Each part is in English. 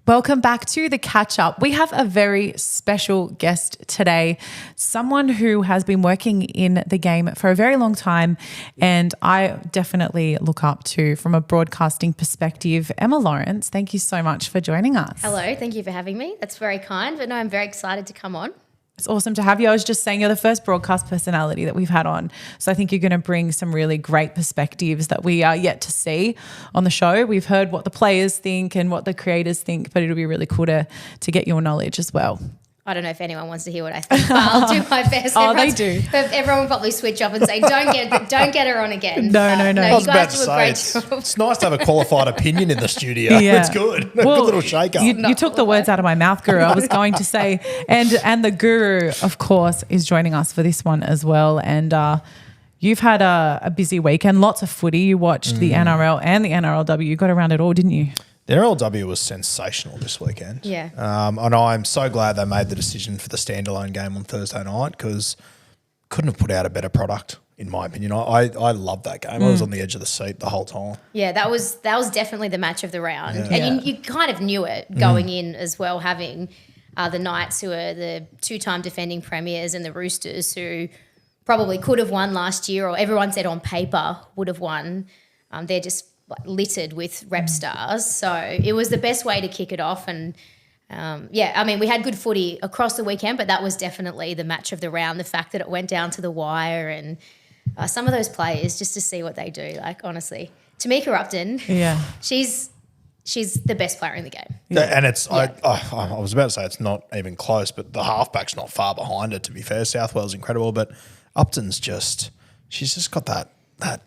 Welcome back to the Catch-Up. We have a very special guest today, someone who has been working in the game for a very long time and I definitely look up to from a broadcasting perspective. Emma Lawrence, thank you so much for joining us. Hello, thank you for having me. That's very kind, but no, I'm very excited to come on. It's awesome to have you. I was just saying you're the first broadcast personality that we've had on. So I think you're going to bring some really great perspectives that we are yet to see on the show. We've heard what the players think and what the creators think, but it'll be really cool to get your knowledge as well. I don't know if anyone wants to hear what I think, but I'll do my best. They do. But everyone will probably switch off and say, don't get her on again. No. I was about to say, it's nice to have a qualified opinion in the studio. Yeah. It's good. Well, good little shake up. You took the words out of my mouth, Guru. I was going to say, and the Guru, of course, is joining us for this one as well. And you've had a busy weekend, lots of footy. You watched the NRL and the NRLW. You got around it all, didn't you? The NRLW was sensational this weekend. Yeah. And I'm so glad they made the decision for the standalone game on Thursday night because couldn't have put out a better product, in my opinion. I loved that game. I was on the edge of the seat the whole time. Yeah, that was definitely the match of the round. Yeah. And you kind of knew it going in as well, having the Knights, who are the two-time defending premiers, and the Roosters, who probably could have won last year, or everyone said on paper would have won. They're just littered with rep stars. So it was the best way to kick it off. And we had good footy across the weekend, but that was definitely the match of the round. The fact that it went down to the wire and some of those players, just to see what they do, like, honestly. Tamika Upton, she's the best player in the game. Yeah. And it's, I was about to say it's not even close, but the halfback's not far behind her, to be fair. Southwell's incredible, but Upton's she's just got that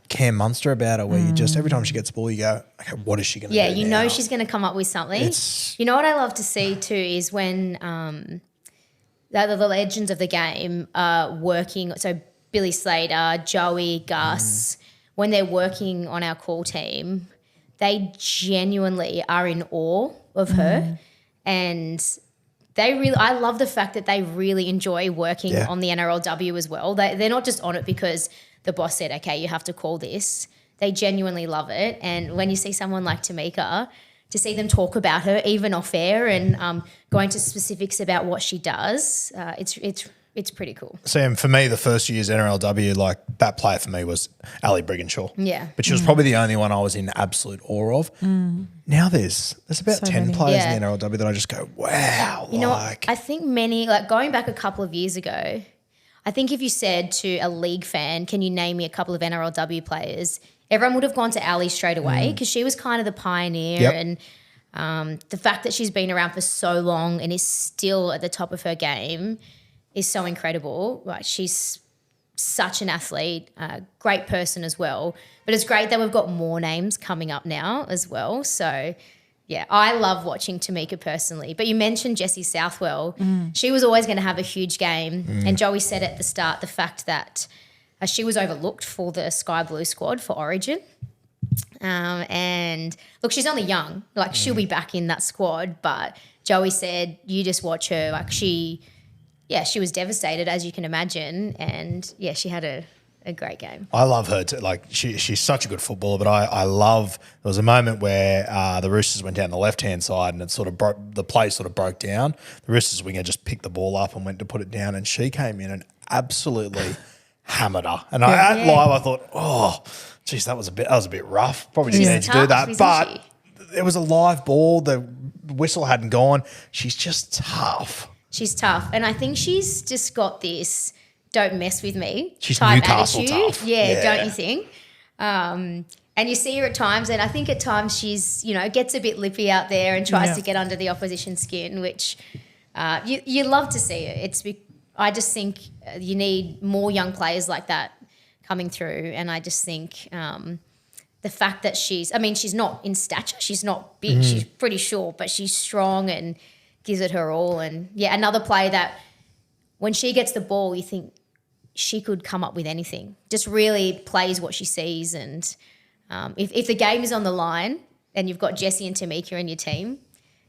Cam Munster about her where you just, every time she gets the ball, you go, okay, what is she going to do? Yeah, you know she's going to come up with something. You know what I love to see too is when the legends of the game are working, so Billy Slater, Joey, Gus, when they're working on our call team, they genuinely are in awe of her. And I love the fact that they really enjoy working on the NRLW as well. They're not just on it because the boss said, okay, you have to call this. They genuinely love it. And when you see someone like Tamika, to see them talk about her even off air and go into specifics about what she does, it's pretty cool. Sam, for me, the first year's NRLW, like that player for me was Ali Brigginshaw. Yeah. But she was probably the only one I was in absolute awe of. Now there's about So 10 many. players in the NRLW that I just go, wow. You know what? I think many, like going back a couple of years ago, I think if you said to a league fan, can you name me a couple of NRLW players, everyone would have gone to Ali straight away because she was kind of the pioneer. And the fact that she's been around for so long and is still at the top of her game is so incredible. Like, she's such an athlete, great person as well. But it's great that we've got more names coming up now as well. So, yeah, I love watching Tamika personally. But you mentioned Jessie Southwell. She was always going to have a huge game. And Joey said at the start the fact that she was overlooked for the Sky Blue squad for Origin. And, look, she's only young. Like, she'll be back in that squad. But Joey said, you just watch her. Like, she was devastated, as you can imagine. And, yeah, she had a great game. I love her too. Like, she's such a good footballer, but I love, there was a moment where the Roosters went down the left-hand side and it sort of the play sort of broke down. The Roosters winger just picked the ball up and went to put it down, and she came in and absolutely hammered her. And at live I thought, oh, geez, that was a bit rough. Probably didn't need to do that. But it was a live ball. The whistle hadn't gone. She's just tough. She's tough. And I think she's just got this don't mess with me she's type Newcastle attitude. Tough. Yeah, don't you think? And you see her at times, and I think at times she's, gets a bit lippy out there and tries to get under the opposition skin, which you love to see it. I just think you need more young players like that coming through, and I just think the fact that she's not in stature, she's not big, she's pretty short, but she's strong and gives it her all. And, another player that when she gets the ball, you think she could come up with anything, just really plays what she sees. And if the game is on the line and you've got Jessie and Tamika in your team,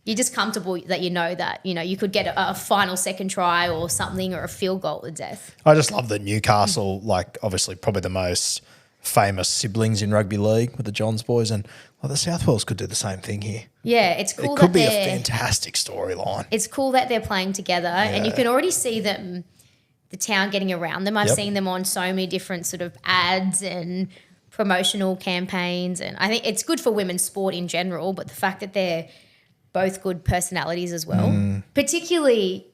you're just comfortable that you could get a final second try or something, or a field goal to death. I just love that Newcastle, like obviously probably the most famous siblings in rugby league with the Johns boys, and Well, the South Wales could do the same thing here. Yeah, it's cool. It could be a fantastic storyline. It's cool that they're playing together, and you can already see them, the town getting around them. I've seen them on so many different sort of ads and promotional campaigns, and I think it's good for women's sport in general, but the fact that they're both good personalities as well, particularly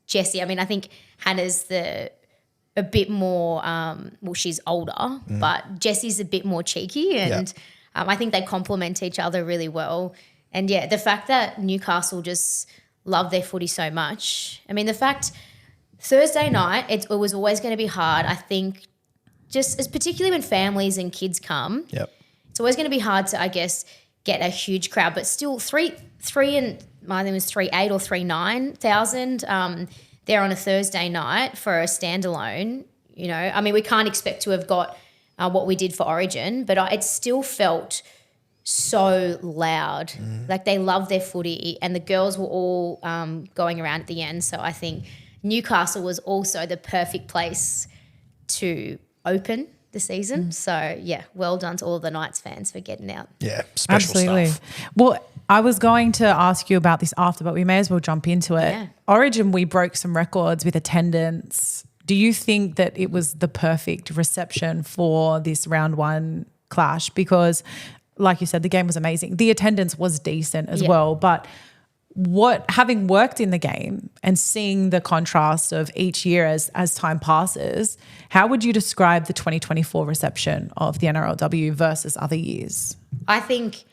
Jessie. I mean, I think Hannah's a bit more, she's older, but Jessie's a bit more cheeky, and I think they complement each other really well. And, the fact that Newcastle just love their footy so much. I mean, the fact Thursday night, it was always going to be hard, I think, just as particularly when families and kids come. Yep. It's always going to be hard to, I guess, get a huge crowd, but still three and I think it was 3,800 or 3,900 there on a Thursday night for a standalone. You know, I mean, we can't expect to have got what we did for Origin, but it still felt so loud. Like they love their footy, and the girls were all going around at the end. So I think Newcastle was also the perfect place to open the season. So, well done to all the Knights fans for getting out. Yeah, special stuff. Well, I was going to ask you about this after, but we may as well jump into it. Yeah. Origin, we broke some records with attendance. Do you think that it was the perfect reception for this round one clash? Because, like you said, the game was amazing. The attendance was decent as well, but having worked in the game and seeing the contrast of each year as time passes, how would you describe the 2024 reception of the NRLW versus other years? I think,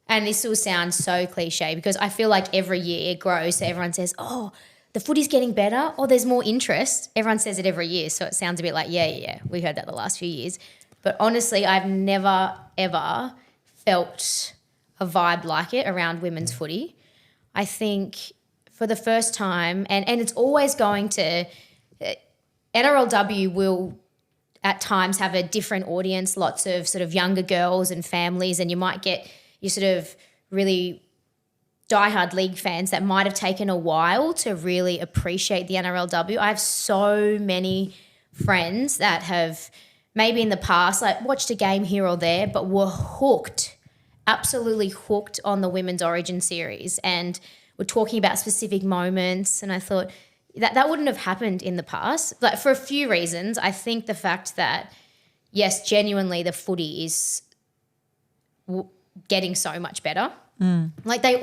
and this will sound so cliche because I feel like every year it grows. So everyone says, oh, the footy's getting better, or there's more interest. Everyone says it every year. So it sounds a bit like, we heard that the last few years. But honestly, I've never, ever felt a vibe like it around women's footy. I think for the first time, and it's always going to, NRLW will at times have a different audience, lots of sort of younger girls and families, and you might get your sort of really diehard league fans that might have taken a while to really appreciate the NRLW. I have so many friends that have maybe in the past like watched a game here or there, but were hooked, absolutely hooked on the Women's Origin series, and we're talking about specific moments. And I thought that wouldn't have happened in the past, like for a few reasons. I think the fact that, yes, genuinely the footy is getting so much better. Like I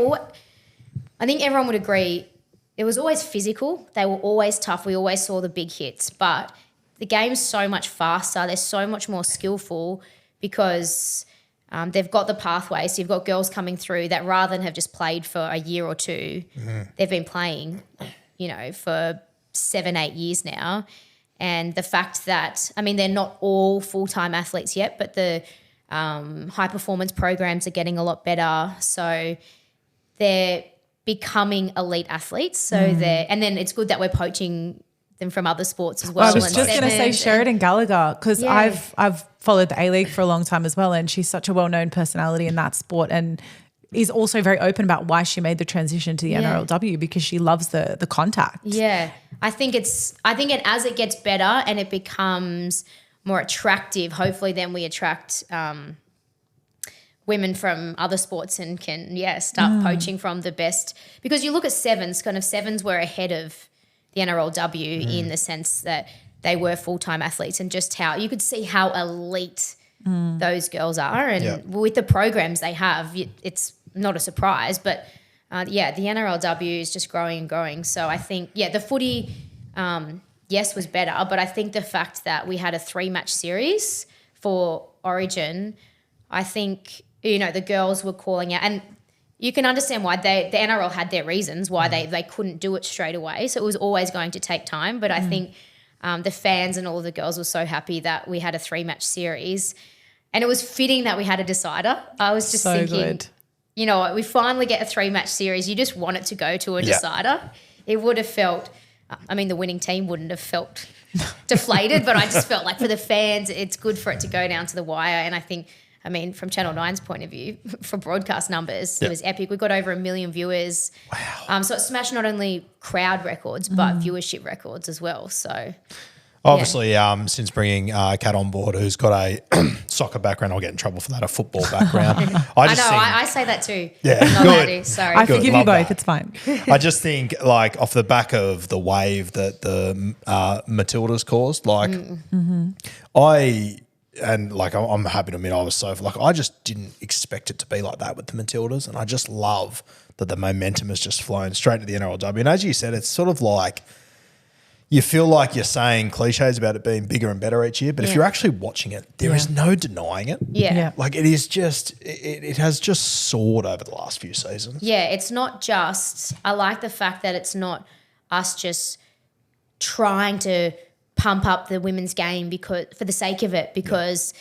think everyone would agree it was always physical. They were always tough. We always saw the big hits, but the game's so much faster. They're so much more skillful because they've got the pathway. So you've got girls coming through that rather than have just played for a year or two, they've been playing, for 7-8 years now. And the fact that, I mean, they're not all full-time athletes yet, but the high performance programs are getting a lot better. So they're becoming elite athletes. So and then it's good that we're poaching them from other sports as well. I was just going to say Sheridan Gallagher, because I've followed the A-League for a long time as well, and she's such a well-known personality in that sport, and is also very open about why she made the transition to the NRLW, because she loves the contact. Yeah. I think as it gets better and it becomes more attractive, hopefully then we attract women from other sports and can, start poaching from the best. Because you look at sevens were ahead of the NRLW in the sense that they were full-time athletes, and just how you could see how elite those girls are. And with the programs they have, it's not a surprise. But, the NRLW is just growing and growing. So I think, the footy, was better. But I think the fact that we had a 3-match series for Origin, I think, the girls were calling out. And you can understand why the NRL had their reasons why they couldn't do it straight away. So it was always going to take time. But I think the fans and all of the girls were so happy that we had a 3-match series. And it was fitting that we had a decider. I was just thinking, we finally get a 3-match series. You just want it to go to a decider. It would have felt, the winning team wouldn't have felt deflated, but I just felt like for the fans, it's good for it to go down to the wire. And I think, from Channel 9's point of view, for broadcast numbers, it was epic. We got over 1 million viewers. Wow. So it smashed not only crowd records, but viewership records as well. So Obviously, since bringing Kat on board, who's got a soccer background, I'll get in trouble for that, a football background. I say that too. Yeah, Not good. allowed to, sorry. I Good, forgive you love both. that. It's fine. I just think, like, off the back of the wave that the Matildas caused, like, I'm happy to admit I was so, like, I just didn't expect it to be like that with the Matildas, and I just love that the momentum has just flown straight to the NRLW. And as you said, it's sort of like, you feel like you're saying cliches about it being bigger and better each year, but if you're actually watching it, there is no denying it. Yeah. Like, it is just, it has just soared over the last few seasons. Yeah, it's not just, I like the fact that it's not us just trying to pump up the women's game because for the sake of it, because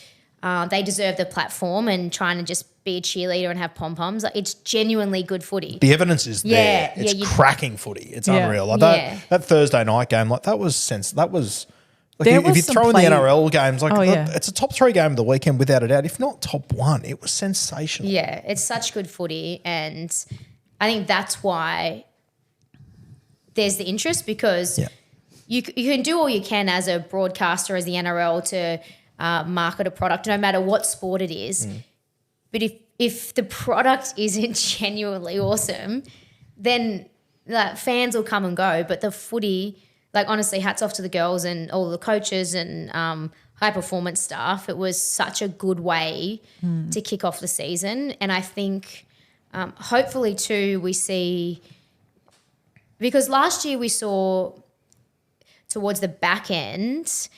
they deserve the platform, and trying to just be a cheerleader and have pom-poms. Like, it's genuinely good footy. The evidence is there. It's cracking footy. It's unreal. Like that Thursday night game, like, that was like, if you throw in the NRL games, like, it's a top 3 game of the weekend without a doubt. If not top 1, it was sensational. Yeah, it's such good footy, and I think that's why there's the interest, because you can do all you can as a broadcaster, as the NRL, to market a product, no matter what sport it is. But if the product isn't genuinely awesome, then fans will come and go. But the footy, like, honestly, hats off to the girls and all the coaches and high performance staff. It was such a good way to kick off the season. And I think hopefully too we see, because last year we saw towards the back end,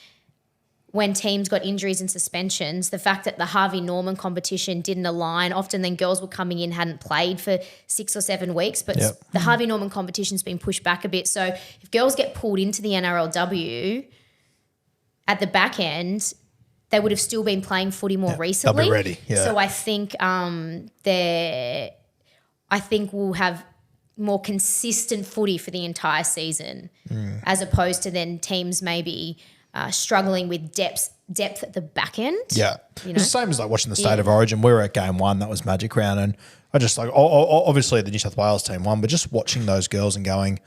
when teams got injuries and suspensions, the fact that the Harvey Norman competition didn't align, often then girls were coming in, hadn't played for 6 or 7 weeks, but the Harvey Norman competition's been pushed back a bit. So if girls get pulled into the NRLW at the back end, they would have still been playing footy more recently. They'll be ready. Yeah. So I think we'll have more consistent footy for the entire season, as opposed to then teams maybe struggling with depth at the back end. Yeah. You know? It's the same as like watching the State of Origin. We were at game 1, that was Magic Round, and I just like, obviously the New South Wales team won, but just watching those girls and going,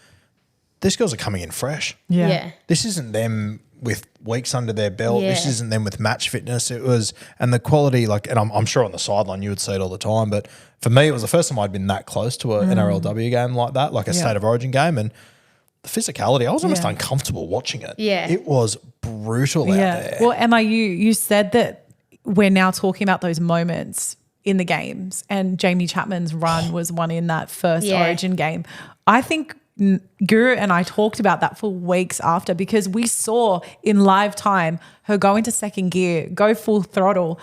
these girls are coming in fresh. Yeah. This isn't them with weeks under their belt. This isn't them with match fitness. It was, and the quality, like, and I'm sure on the sideline you would see it all the time, but for me it was the first time I'd been that close to an NRLW game like that, like a State of Origin game, and the physicality, I was almost uncomfortable watching it. Yeah. It was brutal out there. Well, Emma, you said that we're now talking about those moments in the games, and Jamie Chapman's run was one in that first Origin game. I think Guru and I talked about that for weeks after, because we saw in live time her go into second gear, go full throttle.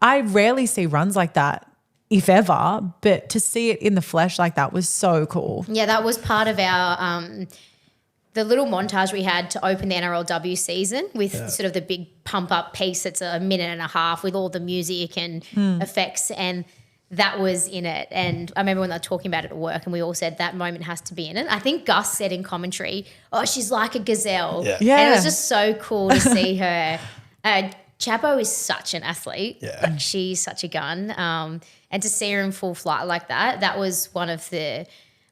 I rarely see runs like that, if ever, but to see it in the flesh like that was so cool. Yeah, that was part of our the little montage we had to open the NRLW season with sort of the big pump-up piece. It's a minute and a half with all the music and effects, and that was in it. And I remember when they were talking about it at work, and we all said that moment has to be in it. I think Gus said in commentary, "Oh, she's like a gazelle." Yeah. And it was just so cool to see her. Chapo is such an athlete. Yeah. Like, she's such a gun. And to see her in full flight like that, that was one of the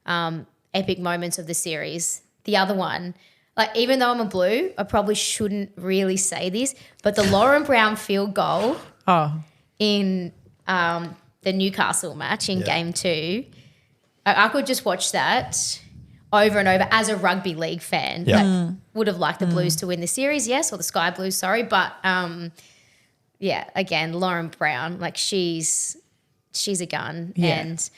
epic moments of the series. The other one, like, even though I'm a Blue, I probably shouldn't really say this, but the Lauren Brown field goal in the Newcastle match in game 2, I could just watch that over and over as a rugby league fan. Yeah. Like, would have liked the Blues to win the series, yes, or the Sky Blues, sorry. But, again, Lauren Brown, like, she's a gun. Yeah. And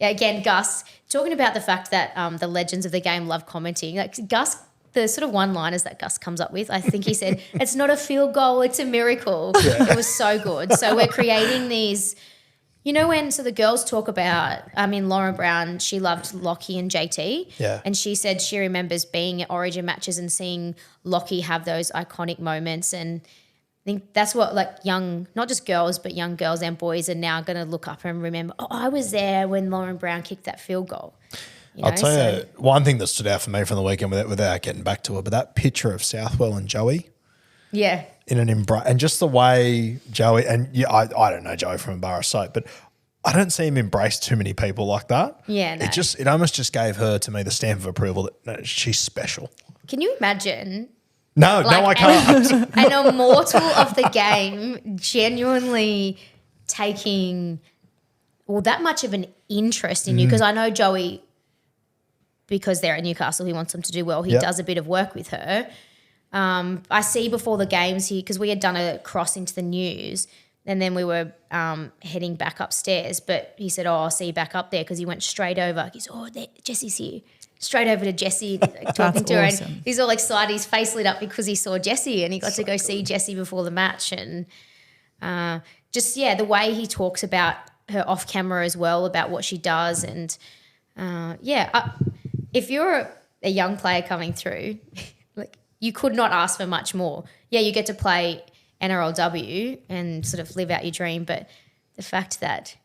again, Gus, talking about the fact that the legends of the game love commenting, like, Gus, the sort of one-liners that Gus comes up with, I think he said, it's not a field goal, it's a miracle. It was so good. So we're creating these, you know, so the girls talk about, Lauren Brown, she loved Lockie and JT. Yeah. And she said she remembers being at Origin matches and seeing Lockie have those iconic moments. And I think that's what, like, young, not just girls, but young girls and boys are now going to look up and remember, oh, I was there when Lauren Brown kicked that field goal. You know, I'll tell you, one thing that stood out for me from the weekend without getting back to it, but that picture of Southwell and Joey. Yeah. In an embrace, and just the way Joey, and I don't know Joey from a bar of soap, but I don't see him embrace too many people like that. Yeah, no. It almost just gave her, to me, the stamp of approval that she's special. Can you imagine No, I can't. An immortal of the game, genuinely taking that much of an interest in you. Because I know Joey, because they're at Newcastle, he wants them to do well. He does a bit of work with her. I see before the games because we had done a cross into the news and then we were heading back upstairs. But he said, I'll see you back up there because he went straight over. He's, Jessie's here. Straight over to Jessie, talking to her. Awesome. And he's all excited. His face lit up because he saw Jessie and he got to go see Jessie before the match. And the way he talks about her off camera as well, about what she does. And if you're a young player coming through, like you could not ask for much more. Yeah, you get to play NRLW and sort of live out your dream. But the fact that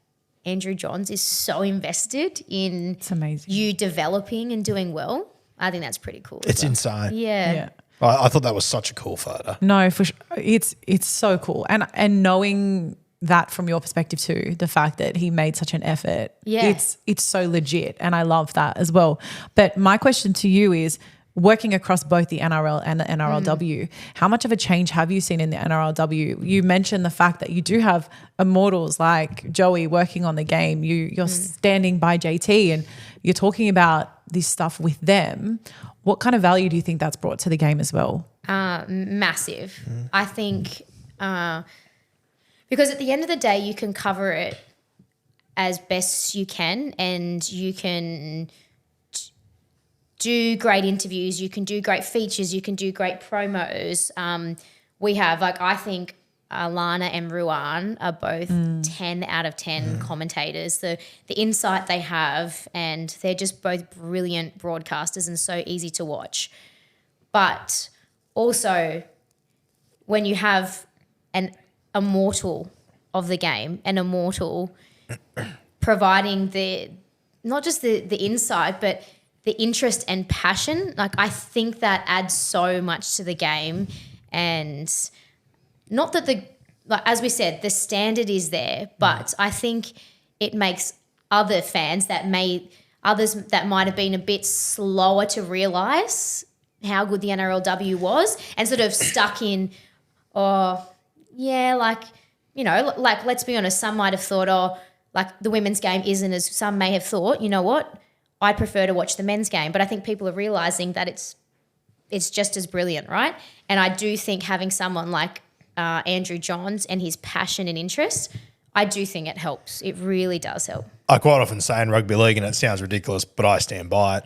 Andrew Johns is so invested in It's amazing. you developing and doing well, I think that's pretty cool. It's insane. Yeah. I thought that was such a cool photo. No, for sure. It's so cool. And knowing that from your perspective too, the fact that he made such an effort, it's so legit. And I love that as well. But my question to you is, working across both the NRL and the NRLW, how much of a change have you seen in the NRLW? You mentioned the fact that you do have immortals like Joey working on the game. You're standing by JT and you're talking about this stuff with them. What kind of value do you think that's brought to the game as well? Massive. I think because at the end of the day, you can cover it as best you can and you can do great interviews, you can do great features, you can do great promos. We have, I think Alana and Ruan are both 10 out of 10 commentators. The insight they have, and they're just both brilliant broadcasters and so easy to watch. But also when you have an immortal of the game, an immortal providing not just the insight, but the interest and passion, I think that adds so much to the game. And not that as we said, the standard is there, but I think it makes other fans others that might have been a bit slower to realise how good the NRLW was and sort of stuck in, let's be honest, some might have thought, the women's game isn't as some may have thought, you know what? I prefer to watch the men's game, but I think people are realising that it's just as brilliant, right? And I do think having someone like Andrew Johns and his passion and interest, I do think it helps. It really does help. I quite often say in rugby league, and it sounds ridiculous, but I stand by it,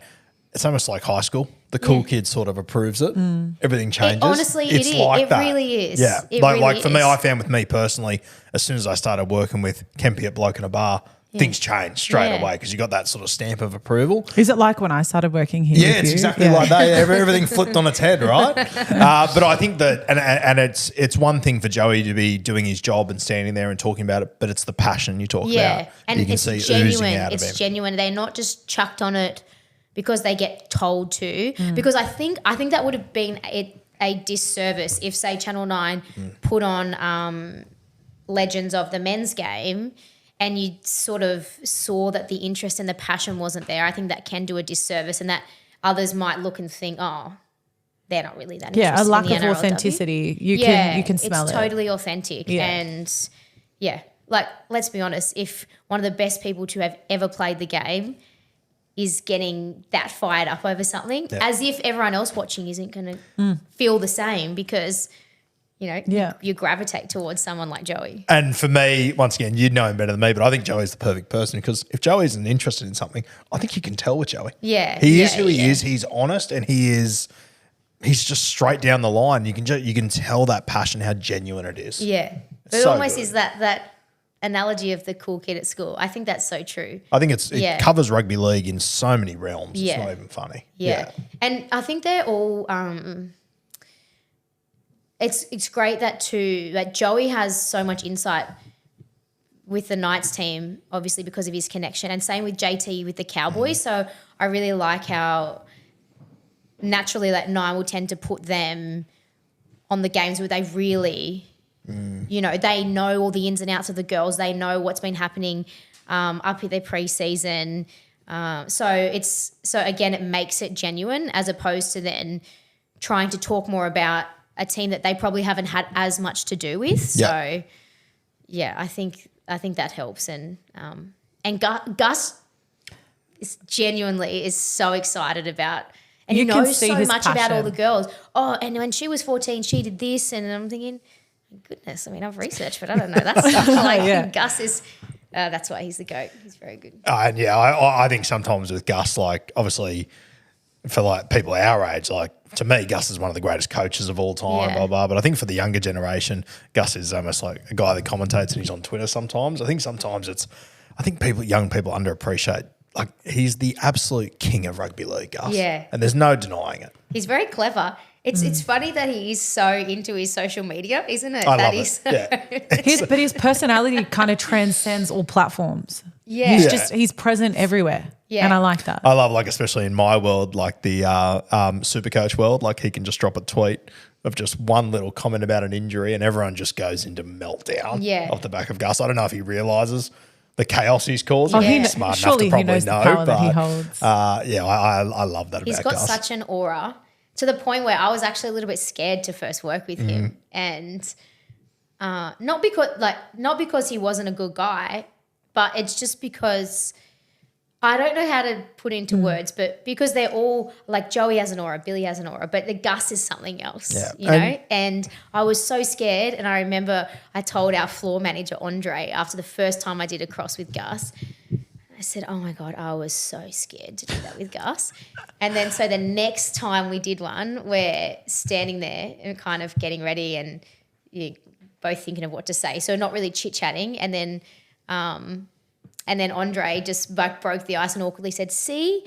it's almost like high school. The cool kid sort of approves it. Everything changes. Honestly, it's it is. like it that. Really is. Yeah. It For me, I found with me personally, as soon as I started working with Kempy at Bloke in a Bar, things changed straight away because you got that sort of stamp of approval. Is it like when I started working here? Yeah, it's exactly like that. Everything flipped on its head, right? But I think that, and it's one thing for Joey to be doing his job and standing there and talking about it, but it's the passion you talk about. And you can it's see genuine. oozing out of him. It's genuine. They're not just chucked on it because they get told to. Because I think that would have been a disservice if, say, Channel 9 put on Legends of the men's game and you sort of saw that the interest and the passion wasn't there. I think that can do a disservice and that others might look and think, they're not really that interested in the NRLW. Yeah, a lack of authenticity. You can smell it. It's totally authentic. Yeah. And, let's be honest, if one of the best people to have ever played the game is getting that fired up over something, as if everyone else watching isn't going to feel the same because – you gravitate towards someone like Joey. And for me, once again, you'd know him better than me, but I think Joey's the perfect person because if Joey isn't interested in something, I think you can tell with Joey. Yeah. He is who he is. He's honest and he's just straight down the line. You can tell that passion, how genuine it is. Yeah. But it almost is that analogy of the cool kid at school. I think that's so true. I think it covers rugby league in so many realms. It's not even funny. Yeah. And I think they're all It's great that Joey has so much insight with the Knights team, obviously because of his connection, and same with JT with the Cowboys. So I really like how naturally Nine will tend to put them on the games where they really, they know all the ins and outs of the girls. They know what's been happening up in their pre-season. So again, it makes it genuine as opposed to then trying to talk more about a team that they probably haven't had as much to do with. So, yeah, I think that helps. And Gus is genuinely so excited about, and he knows so much about all the girls. Oh, and when she was 14, she did this, and I'm thinking, goodness, I mean, I've researched, but I don't know that stuff. Gus is. That's why he's the GOAT. He's very good. And I think sometimes with Gus, like obviously for like people our age, like to me, Gus is one of the greatest coaches of all time, blah, blah. But I think for the younger generation, Gus is almost like a guy that commentates and he's on Twitter sometimes. I think sometimes young people underappreciate, like he's the absolute king of rugby league, Gus. Yeah. And there's no denying it. He's very clever. It's funny that he is so into his social media, isn't it? I love it. But his personality kind of transcends all platforms. Yeah. He's present everywhere. Yeah. And I like that. I love, like, especially in my world, like the Supercoach world, like he can just drop a tweet of just one little comment about an injury and everyone just goes into meltdown off the back of Gus. I don't know if he realises the chaos he's causing. He's smart enough to probably knows the power that he holds. I love that about Gus. He's got such an aura, to the point where I was actually a little bit scared to first work with him, and not because he wasn't a good guy, but it's just because I don't know how to put into words, but because they're all like Joey has an aura, Billy has an aura, but the Gus is something else, you know. And I was so scared, and I remember I told our floor manager Andre after the first time I did a cross with Gus. I said, oh, my God, I was so scared to do that with Gus. And then so the next time we did one, we're standing there and kind of getting ready and both thinking of what to say. So not really chit-chatting. And then Andre just broke the ice and awkwardly said, see,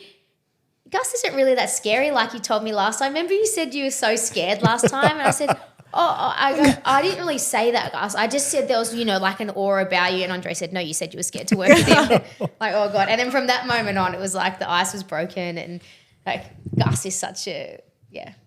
Gus isn't really that scary like you told me last time. Remember you said you were so scared last time? And I said, I didn't really say that, Gus. I just said there was, like an aura about you. And Andre said, no, you said you were scared to work with him. Like, oh, God. And then from that moment on, it was like the ice was broken, and like Gus is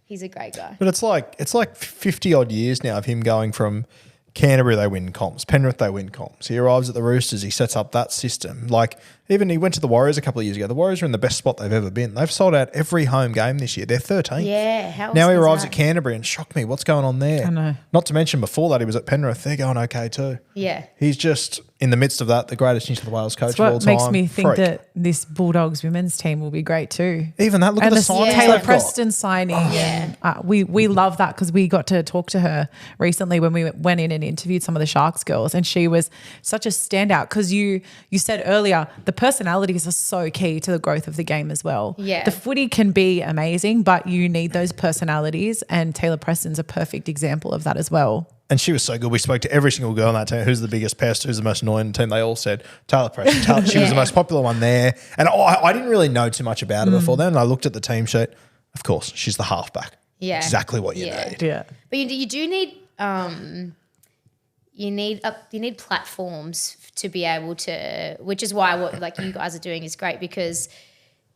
he's a great guy. But it's like 50 odd years now of him going from Canterbury, they win comps. Penrith, they win comps. He arrives at the Roosters. He sets up that system. Like, even he went to the Warriors a couple of years ago. The Warriors are in the best spot they've ever been. They've sold out every home game this year. They're 13th. Yeah. Now he arrives at Canterbury and shocked me. What's going on there? I know. Not to mention before that he was at Penrith. They're going okay too. Yeah. He's just, in the midst of that, the greatest New South Wales coach That's of all time. what makes me think Freak. that this Bulldogs women's team will be great too. Even that, look at the signings Taylor they've got. Preston signing. We love that because we got to talk to her recently when we went in and interviewed some of the Sharks girls, and she was such a standout because you said earlier the personalities are so key to the growth of the game as well. Yeah. The footy can be amazing, but you need those personalities, and Taylor Preston's a perfect example of that as well. And she was so good. We spoke to every single girl on that team. Who's the biggest pest? Who's the most annoying team? They all said Taylor Preston. She was the most popular one there. And I didn't really know too much about her before then. And I looked at the team sheet. Of course, she's the halfback. Yeah. Exactly what you need. Yeah. But you do need you need platforms to be able to, which is why what like you guys are doing is great, because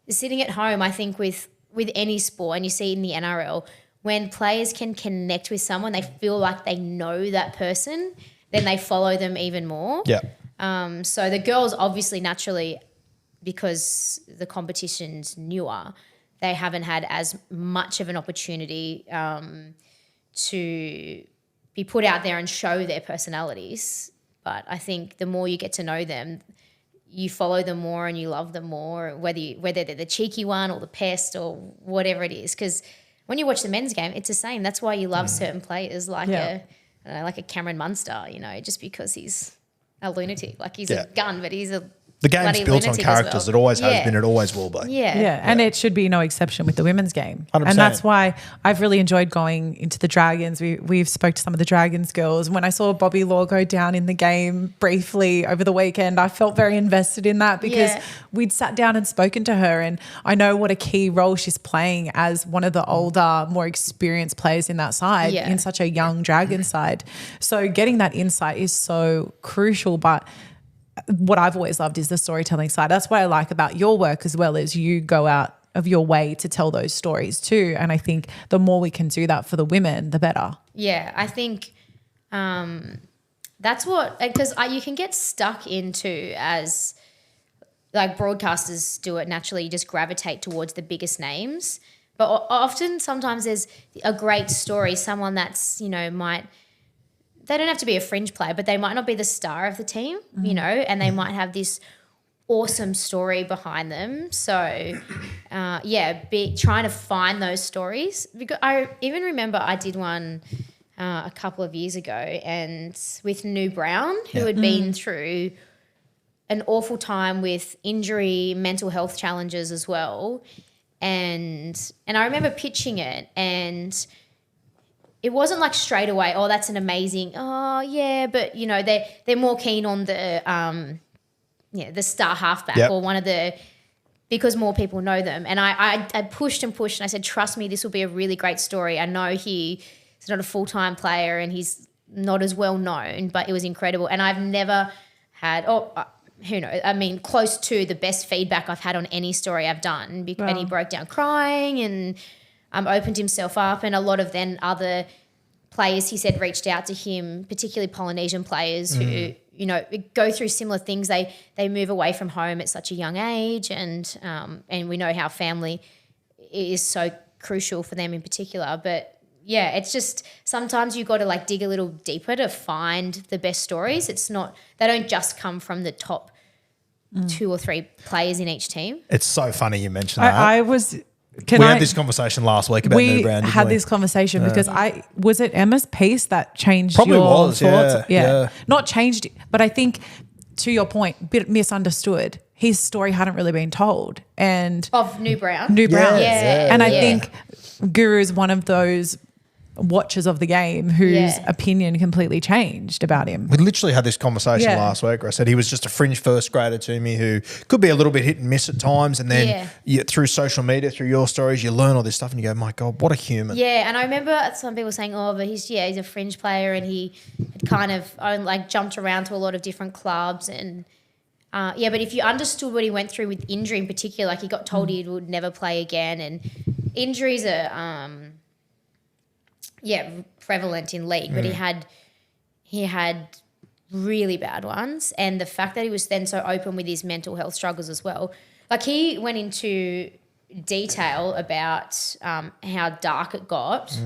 sitting at home, I think with any sport, and you see in the NRL, when players can connect with someone, they feel like they know that person, then they follow them even more. Yeah. So the girls obviously naturally, because the competition's newer, they haven't had as much of an opportunity to be put out there and show their personalities. But I think the more you get to know them, you follow them more and you love them more, whether they're the cheeky one or the pest or whatever it is. Because when you watch the men's game, it's the same. That's why you love certain players like a Cameron Munster, just because he's a lunatic. Like he's a gun, but he's a The game's built on characters. It always has been. It always will be. Yeah, and it should be no exception with the women's game. 100%. And that's why I've really enjoyed going into the Dragons. We've spoke to some of the Dragons girls. When I saw Bobby Law go down in the game briefly over the weekend, I felt very invested in that because we'd sat down and spoken to her, and I know what a key role she's playing as one of the older, more experienced players in that side, in such a young Dragon side. So getting that insight is so crucial, but what I've always loved is the storytelling side. That's what I like about your work as well, is you go out of your way to tell those stories too. And I think the more we can do that for the women, the better. Yeah, I think that's what, because you can get stuck into, as like broadcasters do it naturally, you just gravitate towards the biggest names. But often, sometimes there's a great story, someone that's, they don't have to be a fringe player, but they might not be the star of the team, and they might have this awesome story behind them. So, trying to find those stories. Because I even remember I did one a couple of years ago, and with New Brown, who had been through an awful time with injury, mental health challenges as well. And I remember pitching it, and it wasn't like straight away, oh, that's an amazing, oh, yeah, but, they're more keen on the star halfback or one of the, because more people know them. And I pushed and pushed, and I said, trust me, this will be a really great story. I know he's not a full-time player and he's not as well known, but it was incredible. And I've never had, who knows, I mean, close to the best feedback I've had on any story I've done. Wow. And he broke down crying and opened himself up. And a lot of then other players, he said, reached out to him, particularly Polynesian players who, go through similar things. They move away from home at such a young age, and we know how family is so crucial for them in particular. But yeah, it's just sometimes you've got to like dig a little deeper to find the best stories. They don't just come from the top 2 or 3 players in each team. It's so funny you mentioned that. We had this conversation last week about New Brown. We had this conversation because was it Emma's piece that changed Probably your was, thoughts? Yeah. Not changed, but I think to your point, bit misunderstood. His story hadn't really been told. And of New Brown. Yeah. And I think Guru is one of those watchers of the game whose opinion completely changed about him. We literally had this conversation last week where I said he was just a fringe first grader to me who could be a little bit hit and miss at times, and then through social media, through your stories, you learn all this stuff and you go, my God, what a human. Yeah, and I remember some people saying, but he's a fringe player, and he had kind of jumped around to a lot of different clubs, and but if you understood what he went through with injury in particular, like he got told he would never play again, and injuries are prevalent in league, but he had really bad ones. And the fact that he was then so open with his mental health struggles as well. Like he went into detail about how dark it got.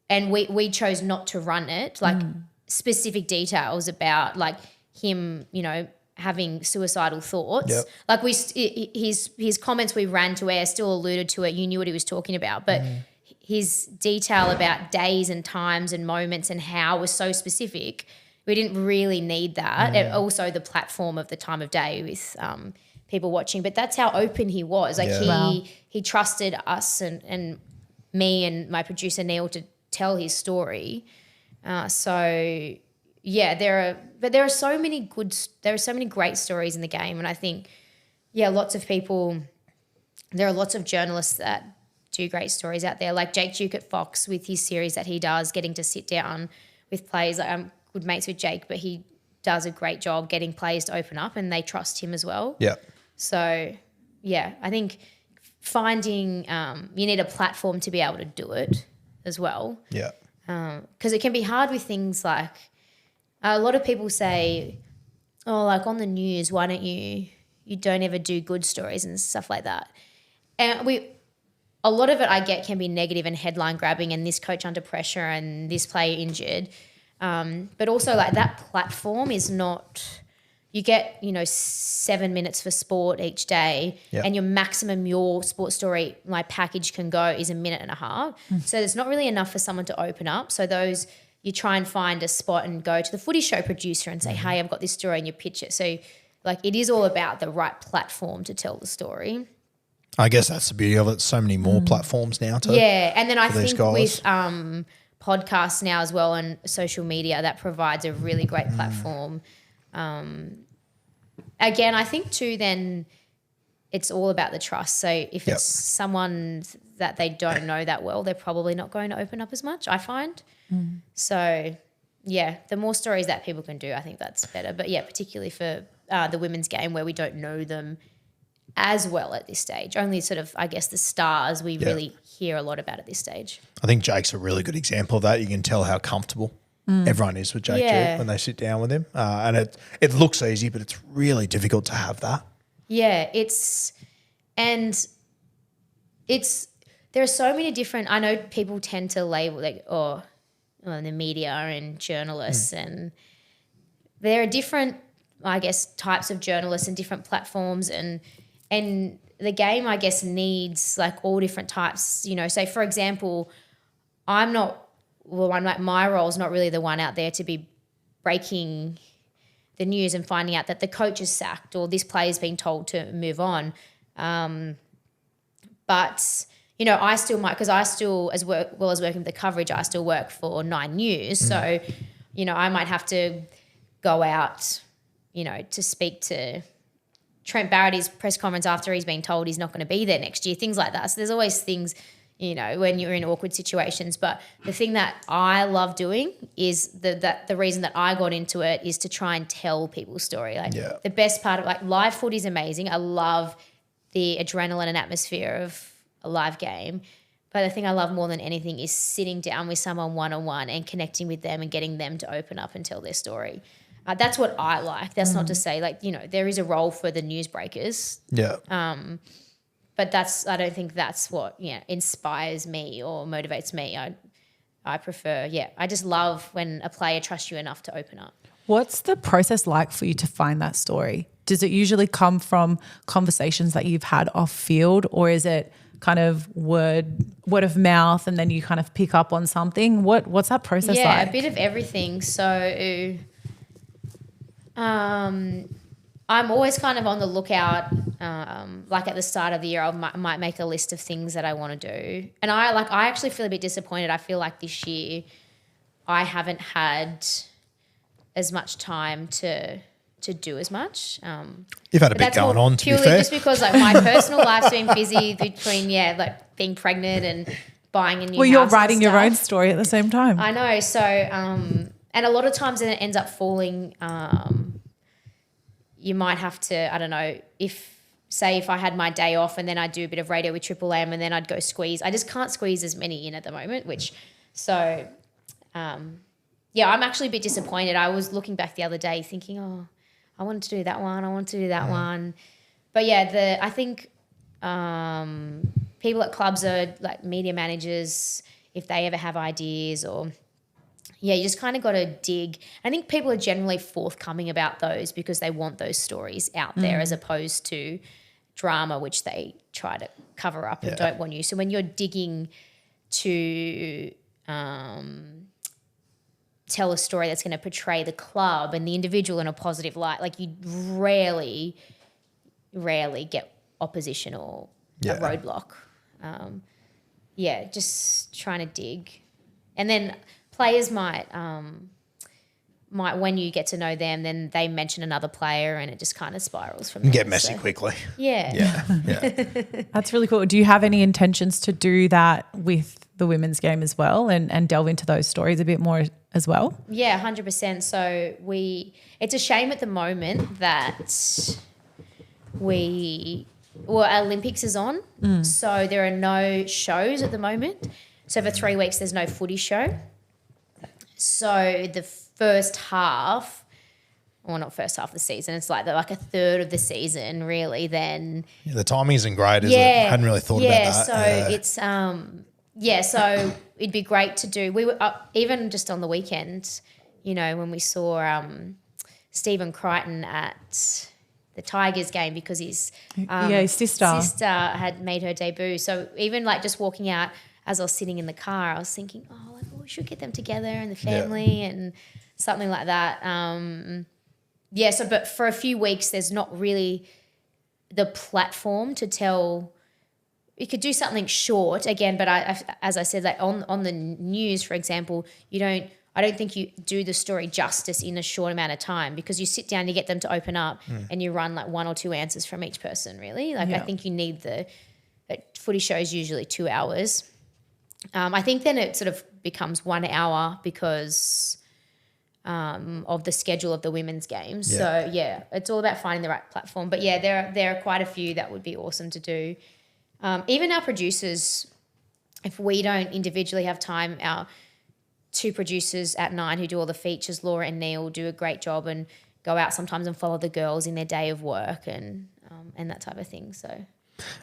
And we chose not to run it, like specific details about like him, having suicidal thoughts. Yep. Like his comments we ran to air still alluded to it. You knew what he was talking about, but his detail about days and times and moments and how was so specific. We didn't really need that. And also the platform of the time of day with people watching. But that's how open he was. Like he trusted us and me and my producer Neil to tell his story. There are so many great stories in the game. And I think, lots of people, there are lots of journalists that do great stories out there, like Jake Duke at Fox with his series that he does, getting to sit down with players. Like, I'm good mates with Jake, but he does a great job getting players to open up and they trust him as well. Yeah. So, I think finding you need a platform to be able to do it as well. Yeah. Because it can be hard with things like a lot of people say, like on the news, why don't you don't ever do good stories and stuff like that. And a lot of it I get can be negative and headline grabbing and this coach under pressure and this player injured. But also like that platform is not, you get, 7 minutes for sport each day and your maximum, your sports story, my package can go is 1.5 minutes. So there's not really enough for someone to open up. So those, you try and find a spot and go to the footy show producer and say, hey, I've got this story and you pitch it. So like it is all about the right platform to tell the story. I guess that's the beauty of it. So many more platforms now too. Yeah, and then I think with podcasts now as well and social media, that provides a really great platform. Again, I think too then it's all about the trust. So if it's someone that they don't know that well, they're probably not going to open up as much, I find. So, the more stories that people can do, I think that's better. But, particularly for the women's game where we don't know them as well at this stage. Only sort of, I guess, the stars we really hear a lot about at this stage. I think Jake's a really good example of that. You can tell how comfortable everyone is with Jake Duke when they sit down with him. And it looks easy, but it's really difficult to have that. Yeah, there are so many different. I know people tend to label the media and journalists, and there are different, I guess, types of journalists and different platforms, and the game, I guess, needs like all different types. You know, say for example, I'm not. Well, my role is not really the one out there to be breaking the news and finding out that the coach is sacked or this player's been told to move on. But, you know, I still might, because I still, as well as working with the coverage, I still work for 9 News. So, you know, I might have to go out, you know, to speak to Trent Barrett's press conference after he's been told he's not going to be there next year, things like that. So there's always things, you know, when you're in awkward situations. But the thing that I love doing is the reason that I got into it is to try and tell people's story. Like the best part of like live footy is amazing. I love the adrenaline and atmosphere of a live game. But the thing I love more than anything is sitting down with someone one-on-one and connecting with them and getting them to open up and tell their story. That's what I like. That's not to say like, you know, there is a role for the newsbreakers. Yeah. But I don't think that's what, you know, inspires me or motivates me. I prefer, I just love when a player trusts you enough to open up. What's the process like for you to find that story? Does it usually come from conversations that you've had off field, or is it kind of word of mouth and then you kind of pick up on something? What's that process like? Yeah, a bit of everything. So I'm always kind of on the lookout. Like at the start of the year, I might make a list of things that I want to do. And I actually feel a bit disappointed. I feel like this year I haven't had as much time to do as much. You've had a bit going on, to be fair. Purely just because like my personal life's been busy between, like being pregnant and buying a new house. Well, you're writing your own story at the same time. I know. So, and a lot of times then it ends up falling, you might have to, I don't know, if I had my day off and then I'd do a bit of radio with Triple M and then I'd go squeeze. I just can't squeeze as many in at the moment, I'm actually a bit disappointed. I was looking back the other day thinking, I wanted to do that one. I wanted to do that one. But I think people at clubs are like media managers, if they ever have ideas or you just kind of got to dig. I think people are generally forthcoming about those because they want those stories out there as opposed to drama, which they try to cover up and don't want you. So when you're digging to tell a story that's going to portray the club and the individual in a positive light, like you rarely get opposition or a roadblock. Just trying to dig. And then players might when you get to know them, then they mention another player and it just kind of spirals from there. Get messy quickly. Yeah. That's really cool. Do you have any intentions to do that with the women's game as well and delve into those stories a bit more as well? Yeah, 100%. So it's a shame at the moment that Olympics is on. So there are no shows at the moment. So for 3 weeks there's no footy show. So the first half, well, not first half of the season, it's like a third of the season really then. Yeah, the timing isn't great, is it? I hadn't really thought about that. So it's so it'd be great to do. We were even just on the weekend, you know, when we saw Stephen Crichton at the Tigers game because his sister had made her debut. So even like just walking out as I was sitting in the car, I was thinking, we should get them together and the family and something like that. But for a few weeks, there's not really the platform to tell. You could do something short again, but as I said, like on the news, for example, I don't think you do the story justice in a short amount of time because you sit down, you get them to open up and you run like 1 or 2 answers from each person really. I think you need footy shows usually 2 hours. I think then it sort of becomes 1 hour because of the schedule of the women's games. So it's all about finding the right platform. But there are quite a few that would be awesome to do. Even our producers, if we don't individually have time, our 2 producers at 9 who do all the features, Laura and Neil, do a great job and go out sometimes and follow the girls in their day of work and that type of thing. So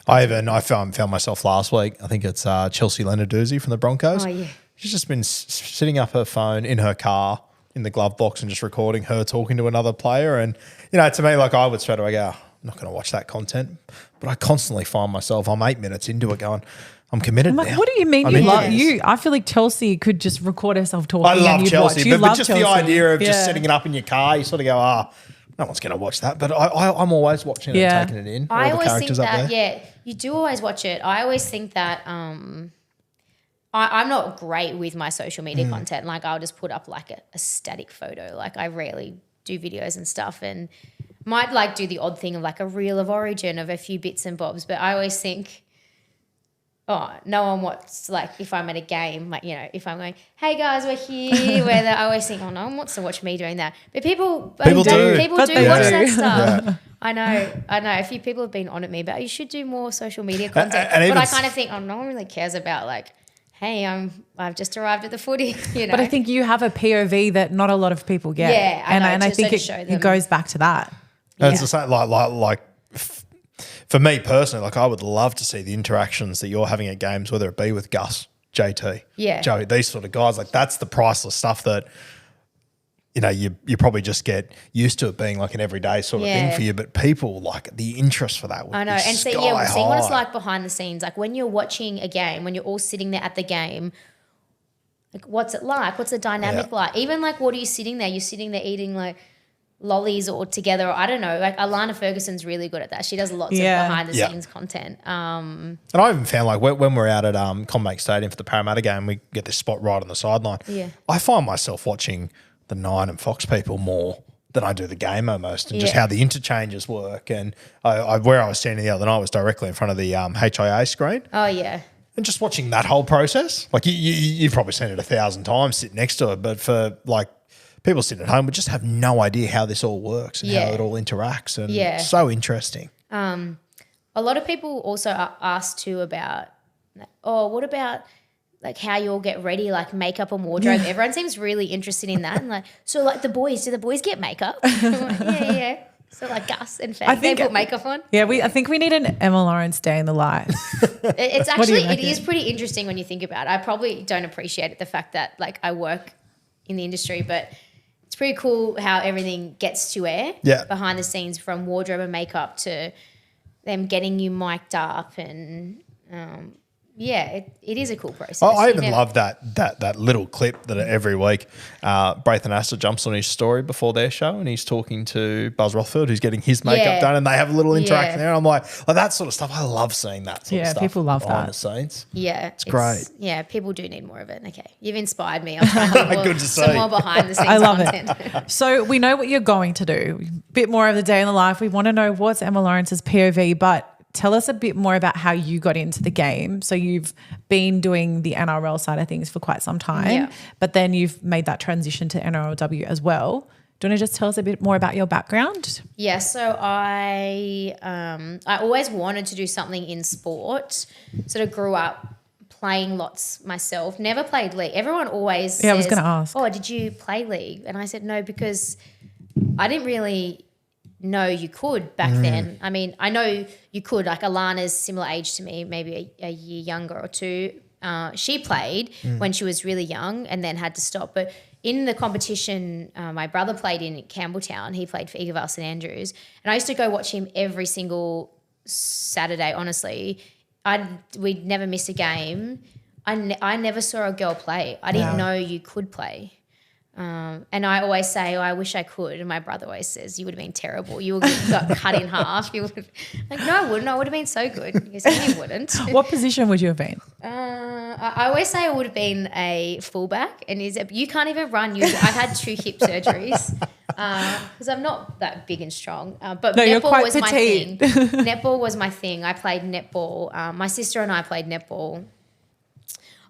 I found myself last week. I think it's Chelsea Lenarduzzi from the Broncos. Oh, yeah. She's just been sitting up her phone in her car in the glove box and just recording her talking to another player. And, to me, like I would straight away go, I'm not going to watch that content. But I constantly find myself, I'm 8 minutes into it going, I'm committed now. What do you mean I feel like Chelsea could just record herself talking. I love Chelsea, but just Chelsea. the idea of just setting it up in your car, you sort of go, no one's going to watch that. But I'm always watching it and taking it in. I always think that, you do always watch it. I always think that I'm not great with my social media content. Like I'll just put up like a static photo. Like I rarely do videos and stuff, and might like do the odd thing of like a reel of origin of a few bits and bobs. But I always think, no one wants, like if I'm at a game, like, if I'm going, hey guys, we're here, I always think, no one wants to watch me doing that. But people do watch that stuff. Yeah. I know. A few people have been on at me, but you should do more social media content. But I kind of think, no one really cares about like, hey, I've just arrived at the footy, But I think you have a POV that not a lot of people get. Yeah, and I think it goes back to that. It's the same, like for me personally, like I would love to see the interactions that you're having at games, whether it be with Gus, JT, Joey, these sort of guys. Like that's the priceless stuff that, you probably just get used to it being like an everyday sort of thing for you. But people, like the interest for that would be and seeing what it's like behind the scenes. Like when you're watching a game, when you're all sitting there at the game, like what's it like? What's the dynamic like? Even like what are you sitting there? You're sitting there eating like lollies or together, or I don't know. Like Alana Ferguson's really good at that. She does lots of behind the scenes content. And I even found like when we're out at Combank Stadium for the Parramatta game, we get this spot right on the sideline. Yeah. I find myself watching the Nine and Fox people more than I do the game almost, and just how the interchanges work. And where I was standing the other night was directly in front of the HIA screen. Oh yeah. And just watching that whole process, like you've probably seen it 1,000 times sitting next to it, but for like people sitting at home would just have no idea how this all works and how it all interacts, and it's so interesting. A lot of people also are asked too about, what about like how you all get ready, like makeup and wardrobe? Everyone seems really interested in that. And like, so like do the boys get makeup? Yeah. So like Gus and Faye, they put makeup on. Yeah, I think we need an Emma Lawrence Day in the Life. It's actually, it is pretty interesting when you think about it. I probably don't appreciate it, the fact that like I work in the industry, but it's pretty cool how everything gets to air behind the scenes, from wardrobe and makeup to them getting you mic'd up, and it is a cool process. I even love that little clip that every week Braithen Astor jumps on his story before their show, and he's talking to Buzz Rothfield, who's getting his makeup done, and they have a little interaction there. And I'm like that sort of stuff. I love seeing that sort of stuff. People love behind that. the scenes. Yeah, it's great. Yeah, people do need more of it. Okay, you've inspired me. I'm trying to Good to see. Some more behind the scenes I love content. it. So we know what you're going to do. A bit more of the day in the life. We want to know what's Emma Lawrence's POV, but tell us a bit more about how you got into the game. So you've been doing the NRL side of things for quite some time, but then you've made that transition to NRLW as well. Do you want to just tell us a bit more about your background? Yeah, so I always wanted to do something in sport. Sort of grew up playing lots myself. Never played league. Everyone always says, I was going to ask. Oh, did you play league? And I said no, because I didn't really know you could back then. I mean, I know you could. Like Alana's similar age to me, maybe a year younger or two. She played when she was really young and then had to stop. But in the competition, my brother played in Campbelltown. He played for Eagleval St Andrews. And I used to go watch him every single Saturday, honestly. We'd never miss a game. I never saw a girl play. I didn't know you could play. And I always say, I wish I could. And my brother always says, you would have been terrible. You would have got cut in half. You would have, like, no, I wouldn't. I would have been so good. He said, you wouldn't. What position would you have been? I always say I would have been a fullback. And he said, you can't even run. I've had 2 hip surgeries because I'm not that big and strong. But no, netball was petite. my thing. Netball was my thing. I played netball. My sister and I played netball.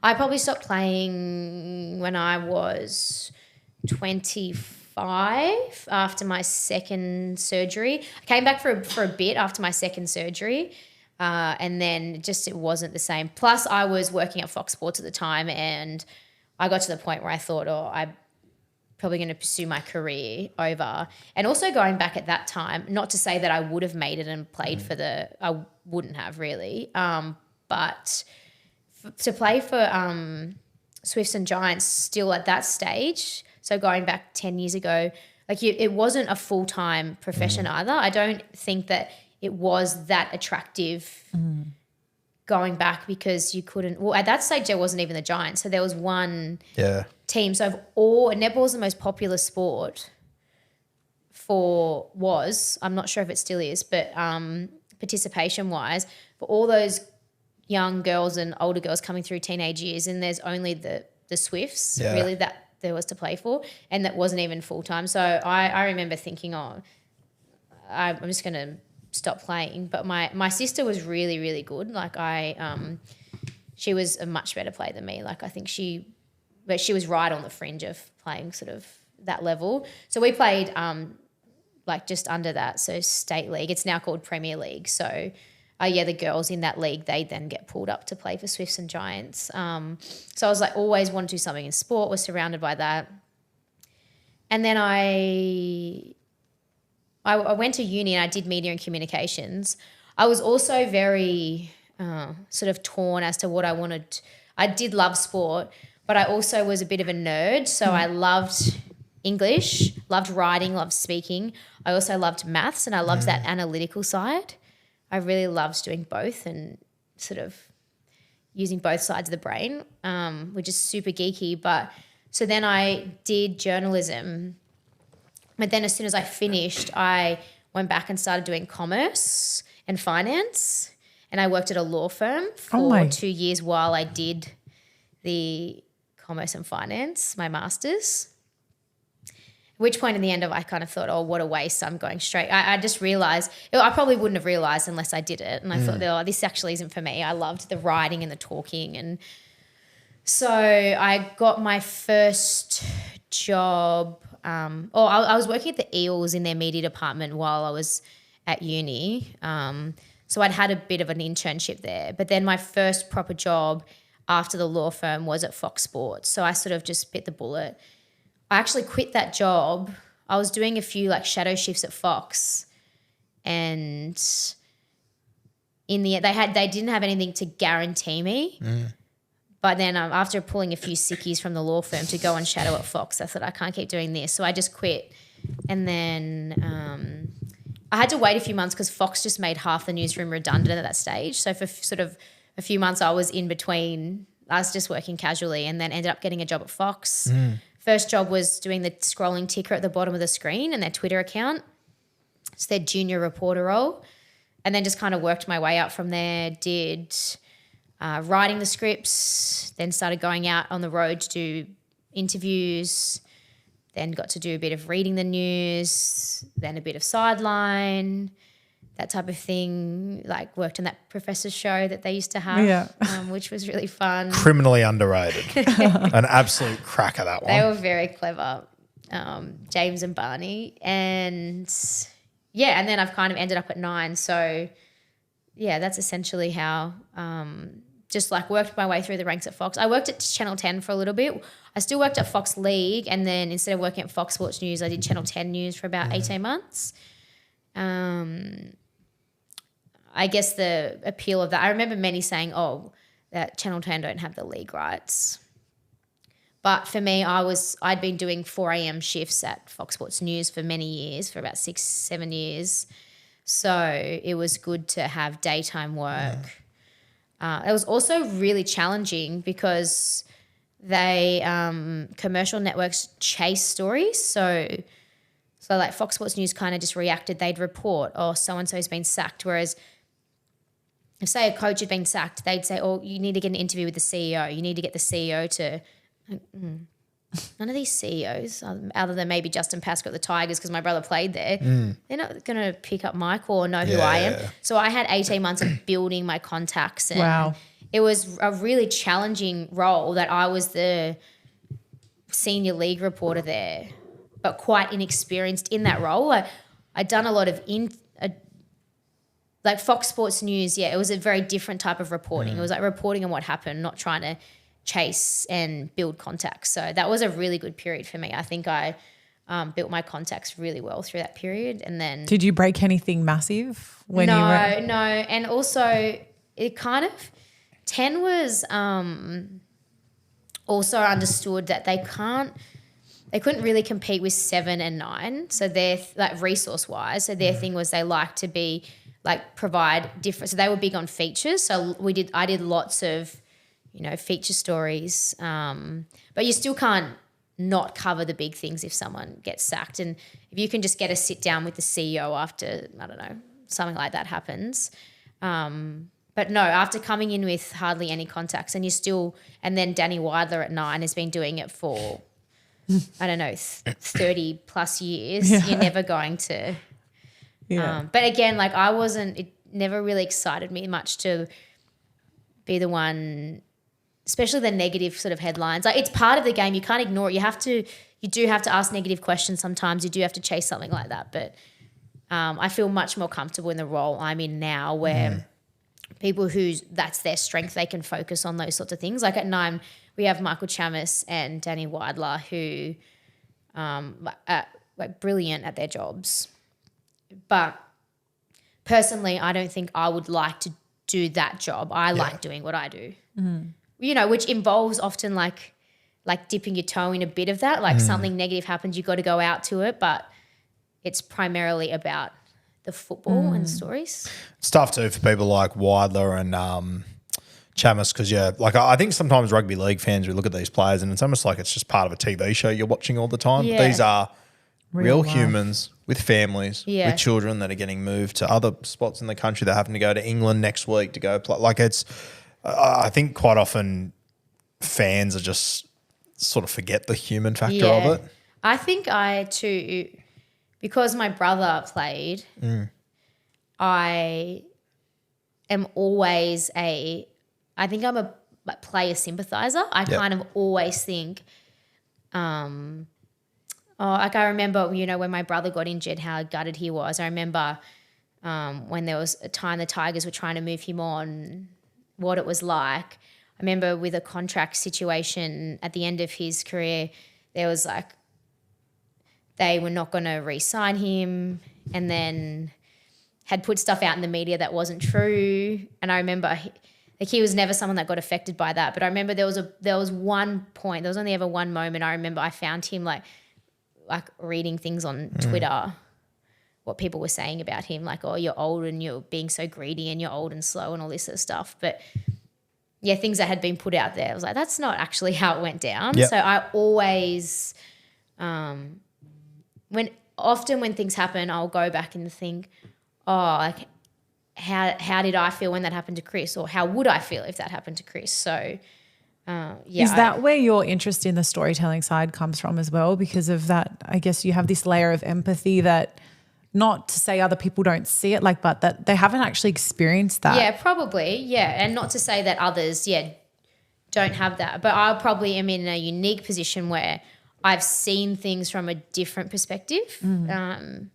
I probably stopped playing when I was 25 after my second surgery. I came back for a bit after my second surgery, and then it wasn't the same. Plus, I was working at Fox Sports at the time, and I got to the point where I thought, probably going to pursue my career over. And also going back at that time, not to say that I would have made it and played I wouldn't have really, but to play for Swifts and Giants still at that stage, so going back 10 years ago, like it wasn't a full-time profession either. I don't think that it was that attractive going back because you couldn't – well, at that stage there wasn't even the Giants. So there was one team. So netball is the most popular sport I'm not sure if it still is, but participation-wise, for all those young girls and older girls coming through teenage years, and there's only the Swifts really that there was to play for, and that wasn't even full-time. So I remember thinking, I'm just going to stop playing. But my sister was really, really good. Like she was a much better player than me. Like I think she was right on the fringe of playing sort of that level. So we played like just under that, so state league. It's now called Premier League. So the girls in that league, they then get pulled up to play for Swifts and Giants. So I was like always wanted to do something in sport, was surrounded by that. And then I went to uni and I did media and communications. I was also very sort of torn as to what I wanted. I did love sport, but I also was a bit of a nerd. So I loved English, loved writing, loved speaking. I also loved maths and I loved that analytical side. I really loved doing both and sort of using both sides of the brain, which is super geeky. But so then I did journalism. But then as soon as I finished, I went back and started doing commerce and finance. And I worked at a law firm for 2 years while I did the commerce and finance, my master's. At which point in the end I kind of thought, what a waste, I'm going straight. I just realised, I probably wouldn't have realised unless I did it. And I thought, this actually isn't for me. I loved the writing and the talking. And so I got my first job. I was working at the Eels in their media department while I was at uni. So I'd had a bit of an internship there. But then my first proper job after the law firm was at Fox Sports. So I sort of just bit the bullet. I actually quit that job. I was doing a few like shadow shifts at Fox, and in the end, they didn't have anything to guarantee me. But then after pulling a few sickies from the law firm to go and shadow at Fox, I thought I can't keep doing this, so I just quit. And then I had to wait a few months because Fox just made half the newsroom redundant at that stage. So for sort of a few months, I was in between. I was just working casually, and then ended up getting a job at Fox. First job was doing the scrolling ticker at the bottom of the screen and their Twitter account. It's their junior reporter role. And then just kind of worked my way up from there, did writing the scripts, then started going out on the road to do interviews, then got to do a bit of reading the news, then a bit of sideline, that type of thing, like worked on that professor's show that they used to have, which was really fun. Criminally underrated. An absolute cracker, that one. They were very clever, James and Barney. And and then I've kind of ended up at 9. So that's essentially how just like worked my way through the ranks at Fox. I worked at Channel 10 for a little bit. I still worked at Fox League, and then instead of working at Fox Sports News, I did Channel 10 News for about 18 months. I guess the appeal of that, I remember many saying, that Channel 10 don't have the league rights. But for me, I'd been doing 4 a.m. shifts at Fox Sports News for many years, for about 6-7 years. So it was good to have daytime work. It was also really challenging because they commercial networks chase stories. So like Fox Sports News kind of just reacted. They'd report, so-and-so's been sacked. Whereas if, say, a coach had been sacked, they'd say, you need to get an interview with the CEO. You need to get the CEO to none of these CEOs, other than maybe Justin Pascoe at the Tigers because my brother played there, they're not going to pick up my call or know who I am. So I had 18 months of building my contacts. And it was a really challenging role that I was the senior league reporter there, but quite inexperienced in that role. I'd done a lot of like Fox Sports News, it was a very different type of reporting. It was like reporting on what happened, not trying to chase and build contacts. So that was a really good period for me. I think I built my contacts really well through that period. And then Did you break anything massive when no, you were? No. And also it kind of 10 was also understood that they couldn't really compete with 7 and 9. So they're like resource wise. So their thing was they like to be like provide different. So they were big on features. So I did lots of, feature stories. But you still can't not cover the big things if someone gets sacked. And if you can just get a sit down with the CEO after, I don't know, something like that happens. But no, after coming in with hardly any contacts and then Danny Weidler at 9 has been doing it for, I don't know, 30 plus years. Yeah. You're never going to. Yeah. But again, like it never really excited me much to be the one, especially the negative sort of headlines. Like it's part of the game. You can't ignore it. You do have to ask negative questions sometimes. You do have to chase something like that. But I feel much more comfortable in the role I'm in now where people that's their strength, they can focus on those sorts of things. Like at 9, we have Michael Chammas and Danny Weidler who are like brilliant at their jobs. But personally, I don't think I would like to do that job. I like doing what I do, which involves often like dipping your toe in a bit of that. Like something negative happens, you got to go out to it, but it's primarily about the football and stories. It's tough too for people like Weidler and Chammas because, I think sometimes rugby league fans, we look at these players and it's almost like it's just part of a TV show you're watching all the time. Yeah. But these are real humans with families, with children that are getting moved to other spots in the country. They're having to go to England next week to go play. Like I think quite often fans are just sort of forget the human factor of it. I think I too, because my brother played, I am always I think I'm a player sympathizer. I kind of always think, like I remember, when my brother got injured, how gutted he was. I remember when there was a time the Tigers were trying to move him on, what it was like. I remember with a contract situation at the end of his career, there was like, they were not going to re-sign him and then had put stuff out in the media that wasn't true. And I remember he was never someone that got affected by that. But I remember there was one point, there was only ever one moment I remember I found him like reading things on Twitter, what people were saying about him, like, oh, you're old and you're being so greedy and you're old and slow and all this sort of stuff. But yeah, things that had been put out there, I was like, that's not actually how it went down. Yep. So I always, when things happen, I'll go back and think, how did I feel when that happened to Chris, or how would I feel if that happened to Chris? So is that where your interest in the storytelling side comes from as well? Because of that, I guess you have this layer of empathy that, not to say other people don't see it but that they haven't actually experienced that. Yeah, probably. Yeah. And not to say that others, don't have that. But I probably am in a unique position where I've seen things from a different perspective. And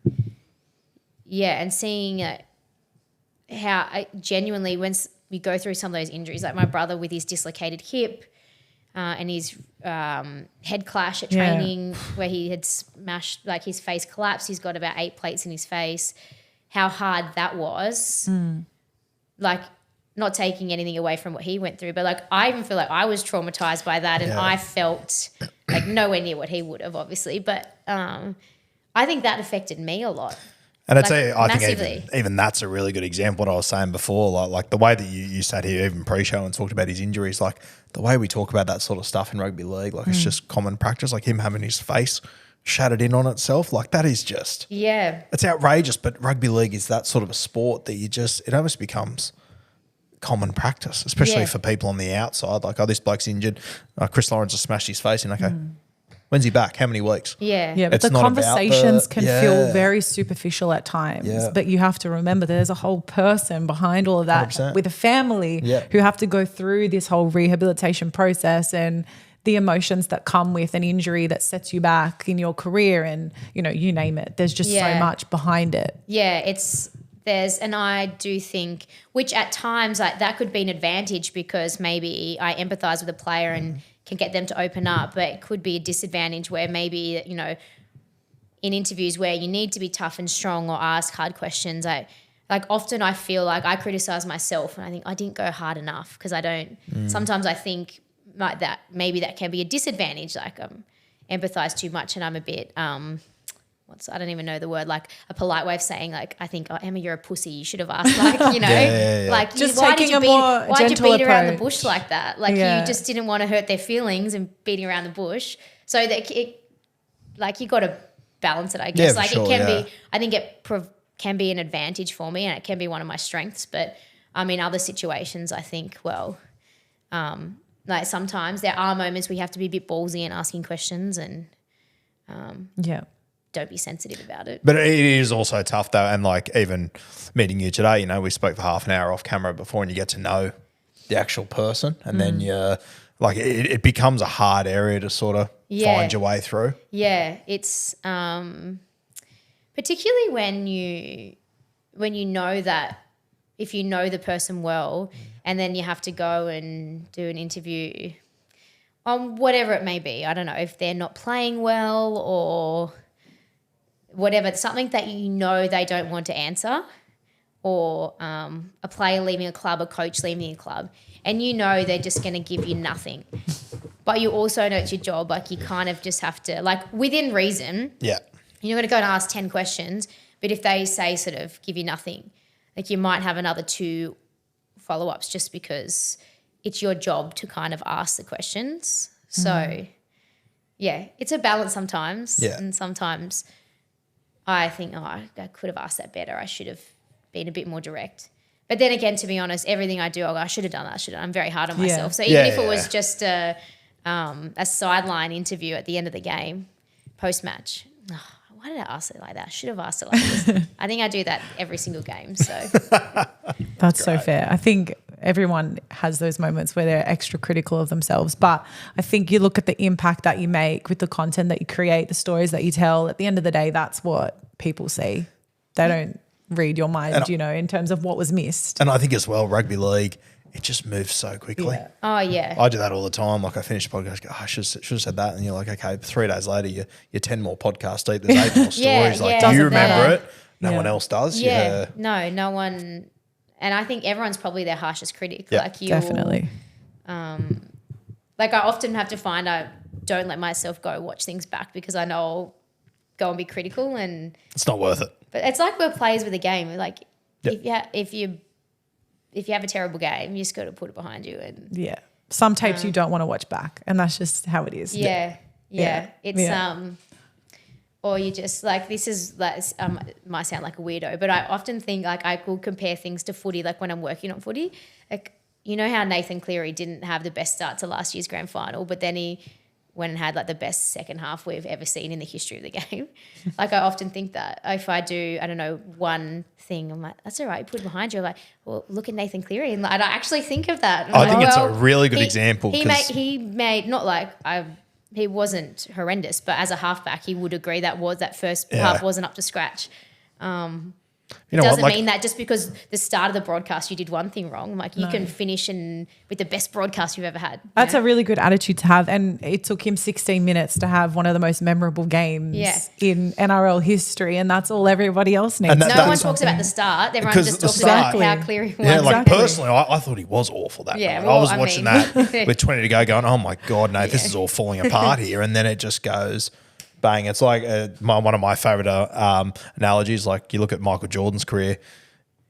seeing how genuinely when we go through some of those injuries, like my brother with his dislocated hip and his head clash at training where he had smashed, like his face collapsed. He's got about 8 plates in his face. How hard that was. Like, not taking anything away from what he went through, but like I even feel like I was traumatized by that, and I felt like nowhere near what he would have, obviously. But I think that affected me a lot. And I think even that's a really good example. What I was saying before, like the way that you sat here even pre-show and talked about his injuries, like the way we talk about that sort of stuff in rugby league, like it's just common practice. Like him having his face shattered in on itself, like that is just it's outrageous. But rugby league is that sort of a sport that it almost becomes common practice, especially for people on the outside. Like, oh, this bloke's injured. Chris Lawrence has smashed his face, and okay. When's he back? How many weeks? Yeah, but the conversations can feel very superficial at times. Yeah. But you have to remember there's a whole person behind all of that 100%. With a family who have to go through this whole rehabilitation process and the emotions that come with an injury that sets you back in your career and, you name it. There's just so much behind it. Yeah, it's and I do think, which at times like that could be an advantage because maybe I empathise with a player and can get them to open up, but it could be a disadvantage where maybe, you know, in interviews where you need to be tough and strong or ask hard questions, often I feel like I criticise myself and I think I didn't go hard enough because I don't. Sometimes I think like that maybe that can be a disadvantage, like empathise too much and I'm a bit I don't even know the word, like a polite way of saying like I think, oh, Emma, you're a pussy. You should have asked, like, you know, like just why taking did you a more why'd you gentle beat around the approach. bush like that? Like you just didn't want to hurt their feelings and beating around the bush. So that you got to balance it, I guess. Yeah, like sure, it can be. I think it can be an advantage for me, and it can be one of my strengths. But in other situations, I think like sometimes there are moments where you have to be a bit ballsy and asking questions and don't be sensitive about it. But it is also tough though, and like even meeting you today, you know, we spoke for half an hour off camera before and you get to know the actual person and then you're like it becomes a hard area to sort of find your way through. Yeah, it's particularly when you know that if you know the person well and then you have to go and do an interview on whatever it may be. I don't know if they're not playing well or whatever, something that you know they don't want to answer, or a player leaving a club, a coach leaving a club, and you know they're just going to give you nothing. But you also know it's your job, like you kind of just have to, like within reason, you're going to go and ask 10 questions, but if they say sort of give you nothing, like you might have another 2 follow-ups just because it's your job to kind of ask the questions. So, yeah, it's a balance sometimes. Yeah. And sometimes I think, I could have asked that better. I should have been a bit more direct. But then again, to be honest, everything I do, I should have done that. I'm very hard on myself. So even if it was just a sideline interview at the end of the game, post-match, why did I ask it like that? I should have asked it like this. I think I do that every single game. So That's so fair. I think everyone has those moments where they're extra critical of themselves. But I think you look at the impact that you make with the content that you create, the stories that you tell. At the end of the day, that's what people see. They don't read your mind, in terms of what was missed. And I think as well, rugby league, it just moves so quickly. Yeah. Oh, yeah. I do that all the time. Like I finish the podcast, I should have said that. And you're like, okay, 3 days later, you're 10 more podcasts deep. There's 8 more stories. Like, do you remember it? No one else does. Yeah. No one. And I think everyone's probably their harshest critic. Yeah. Like you, definitely. Like I often have to find I don't let myself go watch things back because I know I'll go and be critical, and it's not worth it. But it's like we're players with a game. Like if you have a terrible game, you just got to put it behind you. And some tapes you don't want to watch back, and that's just how it is. Yeah. It's or you just like, this is like, might sound like a weirdo, but I often think like I will compare things to footy, like when I'm working on footy. Like, you know how Nathan Cleary didn't have the best start to last year's grand final, but then he went and had like the best second half we've ever seen in the history of the game. Like I often think that if I do, I don't know, one thing, I'm like, that's all right, put it behind you. I'm like, well, look at Nathan Cleary. And I actually think of that. I think it's a really good example. He made not like he wasn't horrendous, but as a halfback, he would agree that first half wasn't up to scratch. Doesn't mean that just because the start of the broadcast you did one thing wrong. Like you can finish with the best broadcast you've ever had. That's a really good attitude to have. And it took him 16 minutes to have one of the most memorable games in NRL history. And that's all everybody else needs. No one talks about the start. Everyone just talks about how clear he was. Yeah, like personally, I thought he was awful that night. I was watching that with 20 to go going, oh my God, no, this is all falling apart here. And then it just goes bang. It's like one of my favourite analogies. Like you look at Michael Jordan's career,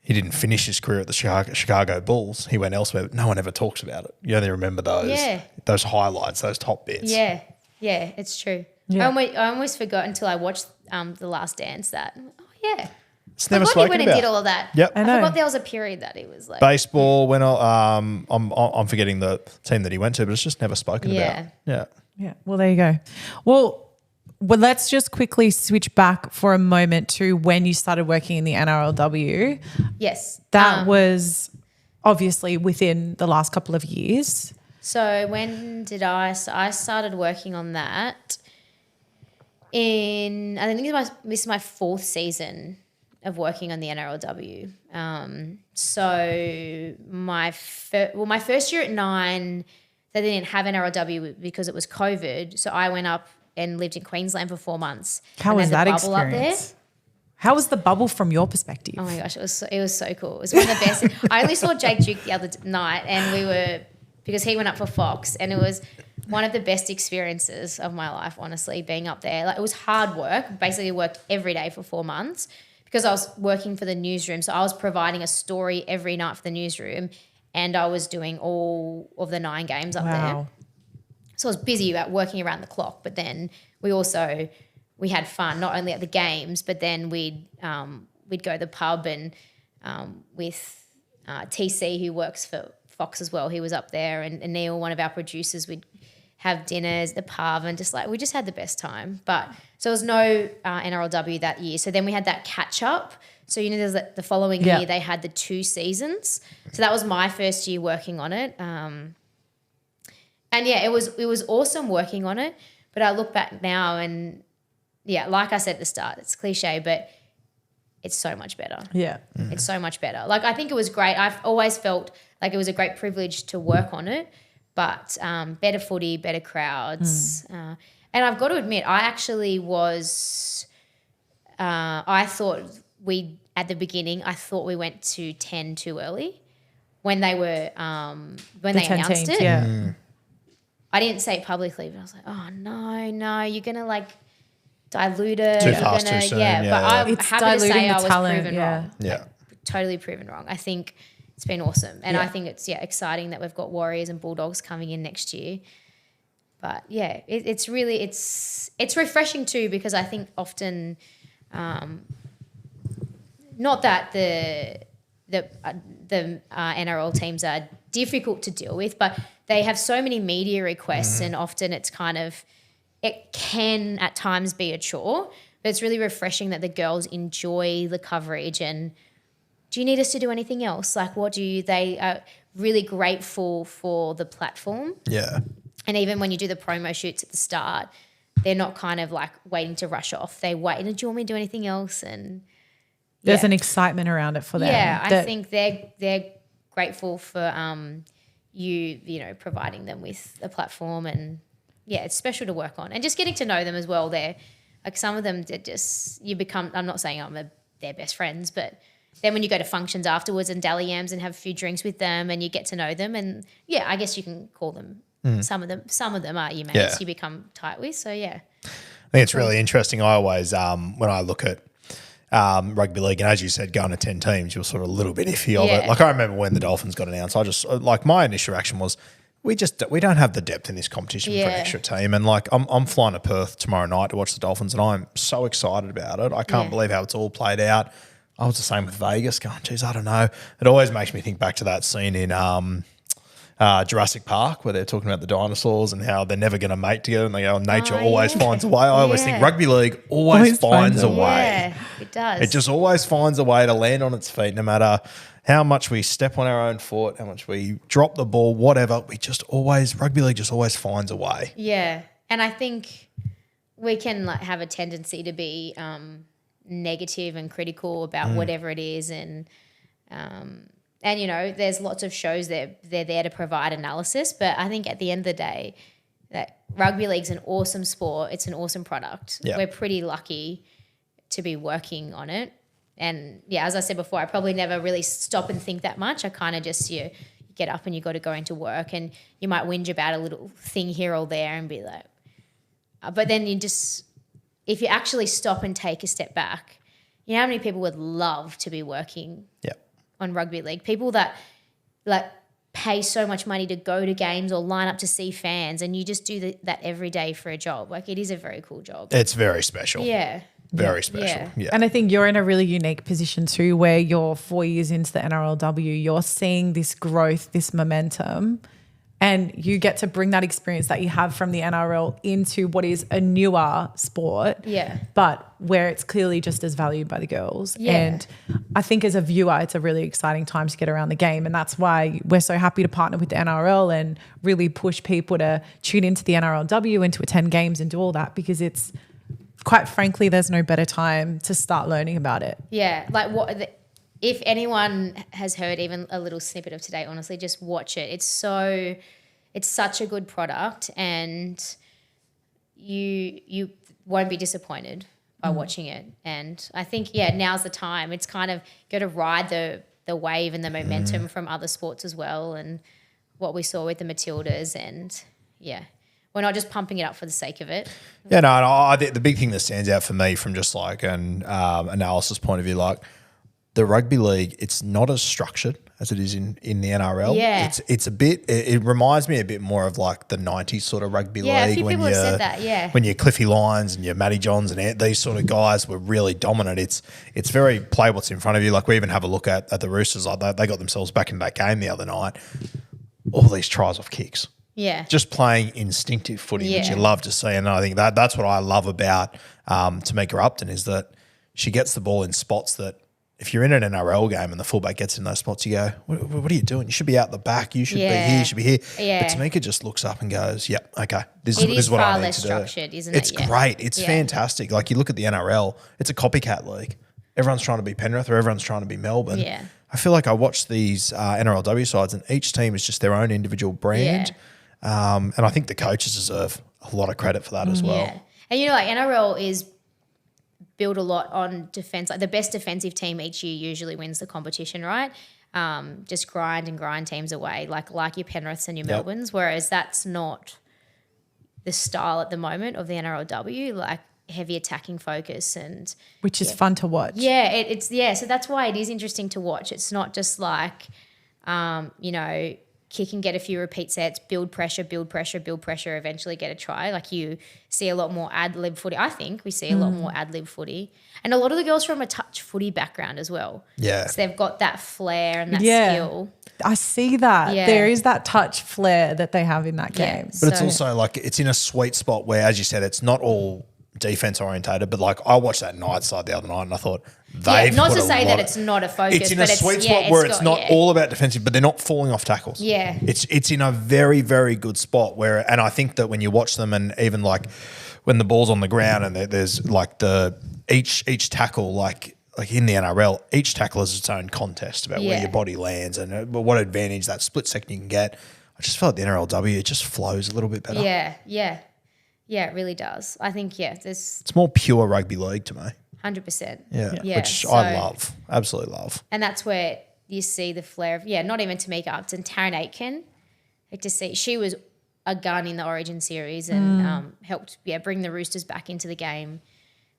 he didn't finish his career at the Chicago Bulls. He went elsewhere, but no one ever talks about it. You only remember those highlights, those top bits. Yeah, it's true. Yeah. I almost forgot until I watched The Last Dance that, it's never spoken about. He went and did all of that. Yep. I forgot there was a period that it was like. Baseball, I'm forgetting the team that he went to, but it's just never spoken about. Yeah. Well, there you go. Well, let's just quickly switch back for a moment to when you started working in the NRLW. Yes. That was obviously within the last couple of years. So when did I started working on that I think this is my 4th season of working on the NRLW. So my first year at 9, they didn't have NRLW because it was COVID. So I went up and lived in Queensland for 4 months. How was that experience? How was the bubble from your perspective? Oh my gosh, it was so cool. It was one of the best. I only saw Jake Duke the other night, and because he went up for Fox, and it was one of the best experiences of my life, honestly, being up there. Like, it was hard work. Basically worked every day for 4 months because I was working for the newsroom. So I was providing a story every night for the newsroom, and I was doing all of the 9 games up there. So I was busy about working around the clock, but then we had fun, not only at the games, but then we'd go to the pub and with TC, who works for Fox as well, he was up there, and Neil, one of our producers, we'd have dinners at the pub, and we just had the best time. But so there was no NRLW that year. So then we had that Kat-Chup. So, there's the following year they had the 2 seasons. So that was my first year working on it. And yeah, it was awesome working on it. But I look back now and, yeah, like I said at the start, it's cliche, but it's so much better. Yeah. Mm-hmm. It's so much better. Like, I think it was great. I've always felt like it was a great privilege to work on it, but better footy, better crowds. And I've got to admit, I actually was I thought at the beginning, I thought we went to 10 too early when they were when they announced it. Yeah. Mm. I didn't say it publicly, but I was like, oh no, you're gonna dilute it. Too fast, too soon. Yeah, but I'm happy to say I was proven wrong. Yeah. Totally proven wrong. I think it's been awesome. And I think it's exciting that we've got Warriors and Bulldogs coming in next year. But yeah, it's really it's refreshing too, because I think often not that the NRL teams are difficult to deal with, but they have so many media requests, and often it's it can at times be a chore, but it's really refreshing that the girls enjoy the coverage. And do you need us to do anything else? They are really grateful for the platform. Yeah. And even when you do the promo shoots at the start, they're not waiting to rush off. They wait, and do you want me to do anything else? And there's an excitement around it for them. Yeah, I think they're grateful for you providing them with a platform, and it's special to work on, and just getting to know them as well. They're some of them, I'm not saying I'm their best friends, but then when you go to functions afterwards and dally yams and have a few drinks with them, and you get to know them, and I guess you can call them some of them are your mates you become tight with. So I think it's really interesting. I always when I look at rugby league, and as you said, going to 10 teams, you're sort of a little bit iffy of it. I remember when the Dolphins got announced, I just my initial reaction was, we don't have the depth in this competition for an extra team. And I'm flying to Perth tomorrow night to watch the Dolphins, and I'm so excited about it. I can't believe how it's all played out. I was the same with Vegas, going, geez, I don't know. It always makes me think back to that scene in Jurassic Park, where they're talking about the dinosaurs and how they're never going to mate together, and they go, nature always finds a way. I always think rugby league always finds a way. Yeah, it does. It just always finds a way to land on its feet, no matter how much we step on our own foot, how much we drop the ball, whatever. Rugby league just always finds a way. Yeah, and I think we can have a tendency to be negative and critical about whatever it is, and there's lots of shows they're there to provide analysis, but I think at the end of the day, that rugby league's an awesome sport. It's an awesome product. Yeah. We're pretty lucky to be working on it. And as I said before, I probably never really stop and think that much. I kind of just, you get up and you got to go into work, and you might whinge about a little thing here or there and be like, but then if you actually stop and take a step back, you know how many people would love to be working on rugby league? People that pay so much money to go to games or line up to see fans, and you just do that every day for a job. It is a very cool job. It's very special. Yeah. Very special. Yeah. And I think you're in a really unique position too, where you're 4 years into the NRLW, you're seeing this growth, this momentum, and you get to bring that experience that you have from the NRL into what is a newer sport, but where it's clearly just as valued by the girls. Yeah. And I think as a viewer, it's a really exciting time to get around the game, and that's why we're so happy to partner with the NRL and really push people to tune into the NRLW and to attend games and do all that, because it's quite frankly, there's no better time to start learning about it. Yeah, like if anyone has heard even a little snippet of today, honestly, just watch it. It's such a good product, and you won't be disappointed by watching it. And I think now's the time. It's kind of got to ride the wave and the momentum from other sports as well, and what we saw with the Matildas, and we're not just pumping it up for the sake of it. Yeah, no, I think the big thing that stands out for me from just like an analysis point of view, like the rugby league, it's not as structured as it is in the NRL. Yeah. It's a bit, it reminds me a bit more of like the 90s sort of rugby Yeah, league. a few people have said that, yeah. When your Cliffy Lyons and your Matty Johns and these sort of guys were really dominant. It's very play what's in front of you. Like we even have a look at the Roosters. Like they got themselves back in that game the other night. All these tries off kicks. Yeah. Just playing instinctive footy, which you love to see. And I think that's what I love about Tamika Upton, is that she gets the ball in spots that if you're in an NRL game and the fullback gets in those spots, you go, what are you doing? You should be out the back. You should be here. You should be here. Yeah. But Tamika just looks up and goes, yep, okay, this It is what far I need less to structured, do. isn't it? It's great. It's fantastic. Like you look at the NRL, it's a copycat league. Everyone's trying to be Penrith or everyone's trying to be Melbourne. Yeah. I feel like I watch these NRLW sides and each team is just their own individual brand. And I think the coaches deserve a lot of credit for that as well. Yeah. And like NRL is built a lot on defense. Like the best defensive team each year usually wins the competition, right? Just grind teams away, like your Penriths and your Melbournes. Whereas that's not the style at the moment of the NRLW. Like heavy attacking focus, and which is fun to watch. Yeah, it's so that's why it is interesting to watch. It's not just like kick and get a few repeat sets, build pressure, eventually get a try. Like you see a lot more ad-lib footy. I think we see a lot more ad-lib footy. And a lot of the girls from a touch footy background as well. Yeah. So they've got that flair and that skill. I see that. Yeah. There is that touch flair that they have in that game. But it's also like it's in a sweet spot where, as you said, it's not all defense orientated, but like I watched that night side the other night and I thought not to say that it's not a focus, it's in a sweet spot where it's not all about defensive, but they're not falling off tackles. Yeah, it's in a very, very good spot where, and I think that when you watch them, and even like when the ball's on the ground and there's like each tackle, like in the NRL, each tackle is its own contest about where your body lands and what advantage that split second you can get. I just felt the NRLW, it just flows a little bit better. Yeah, it really does. I think, it's more pure rugby league to me. 100%. Yeah. Which I love, absolutely love. And that's where you see the flair of, not even Tamika Upton, Taryn Aitken. Like to see, she was a gun in the Origin series and helped, bring the Roosters back into the game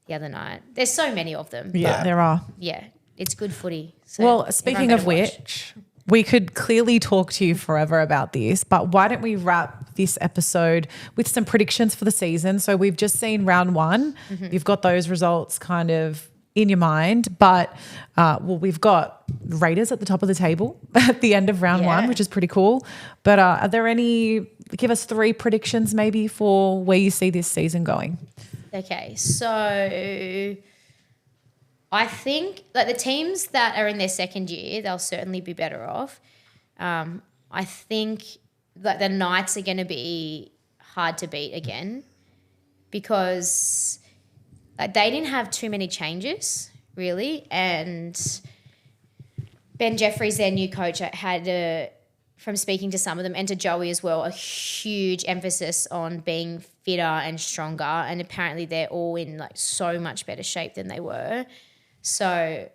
the other night. There's so many of them. Yeah, there are. Yeah, it's good footy. So well, speaking of which, we could clearly talk to you forever about this, but why don't we wrap this episode with some predictions for the season? So we've just seen round one. You've got those results kind of in your mind, but we've got Raiders at the top of the table at the end of round one, which is pretty cool. But are there give us 3 predictions maybe for where you see this season going? Okay, so I think like the teams that are in their second year, they'll certainly be better off. I think that the Knights are going to be hard to beat again because they didn't have too many changes really, and Ben Jeffries, their new coach, had from speaking to some of them and to Joey as well, a huge emphasis on being fitter and stronger, and apparently they're all in like so much better shape than they were. So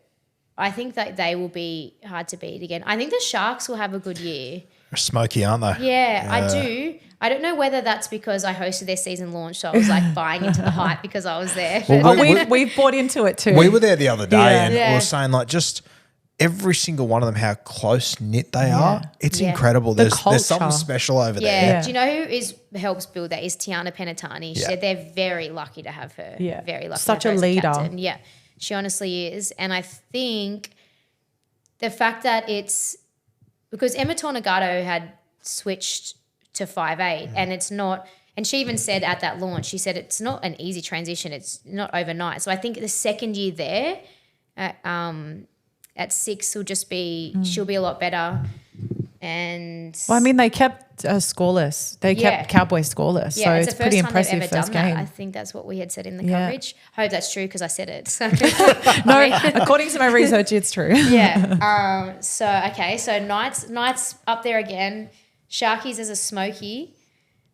I think that they will be hard to beat again. I think the Sharks will have a good year. They're smoky, aren't they? Yeah, I do. I don't know whether that's because I hosted their season launch, so I was like buying into the hype because I was there. Well, we've bought into it too. We were there the other day and we were saying like just every single one of them, how close-knit they are. It's incredible. There's something special over there. Yeah. Do you know who helps build that is Tiana Penatani. She said they're very lucky to have her. Yeah. Very lucky Such to have a her as leader. captain. Yeah, she honestly is. And I think the fact that it's because Emma Tornagato had switched to 5'8", and it's not, and she even said at that launch, she said it's not an easy transition. It's not overnight. So I think the second year there at 6 will just be, she'll be a lot better. And well, I mean, they kept scoreless. They kept Cowboys scoreless. Yeah, so it's it's the pretty first time they've impressive ever first done game. that. I think that's what we had said in the Yeah. coverage. Hope that's true because I said it. So. No, according to my research, it's true. Yeah. So Knights up there again. Sharkies as a smoky.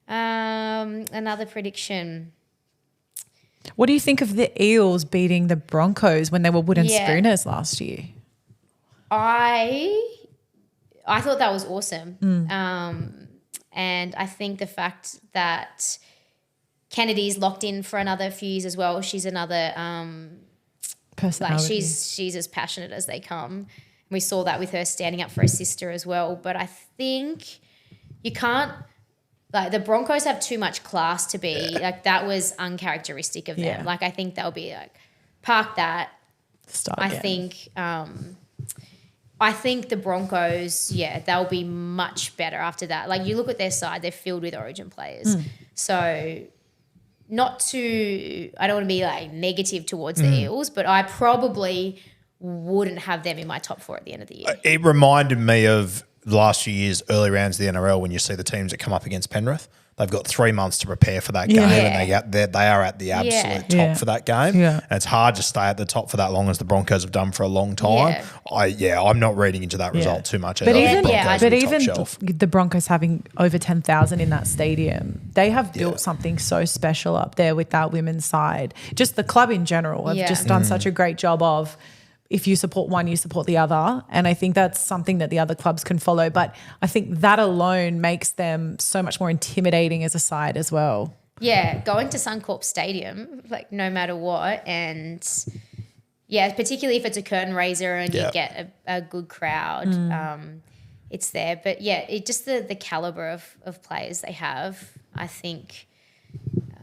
Another prediction. What do you think of the Eels beating the Broncos when they were wooden Yeah. spooners last year? I thought that was awesome. And I think the fact that Kennedy's locked in for another few years as well. She's another Personality. she's as passionate as they come. We saw that with her standing up for her sister as well. But I think you can't, like, the Broncos have too much class to be like, that was uncharacteristic of them. Yeah. Like, I think they'll be like, park that. Start I again. think the Broncos, they'll be much better after that. Like, you look at their side, they're filled with Origin players. So I don't want to be like negative towards the Eels, but I probably wouldn't have them in my top 4 at the end of the year. It reminded me of the last few years, early rounds of the NRL, when you see the teams that come up against Penrith. They've got 3 months to prepare for that game, and they are at the absolute top for that game. Yeah. And it's hard to stay at the top for that long, as the Broncos have done for a long time. I'm not reading into that result too much. But either. even the Broncos having over 10,000 in that stadium, they have built something so special up there with that women's side. Just the club in general have just done such a great job of, if you support one, you support the other. And I think that's something that the other clubs can follow. But I think that alone makes them so much more intimidating as a side as well. Yeah, going to Suncorp Stadium, like, no matter what. And, particularly if it's a curtain raiser and you get a good crowd, it's there. But, just the calibre of players they have, I think,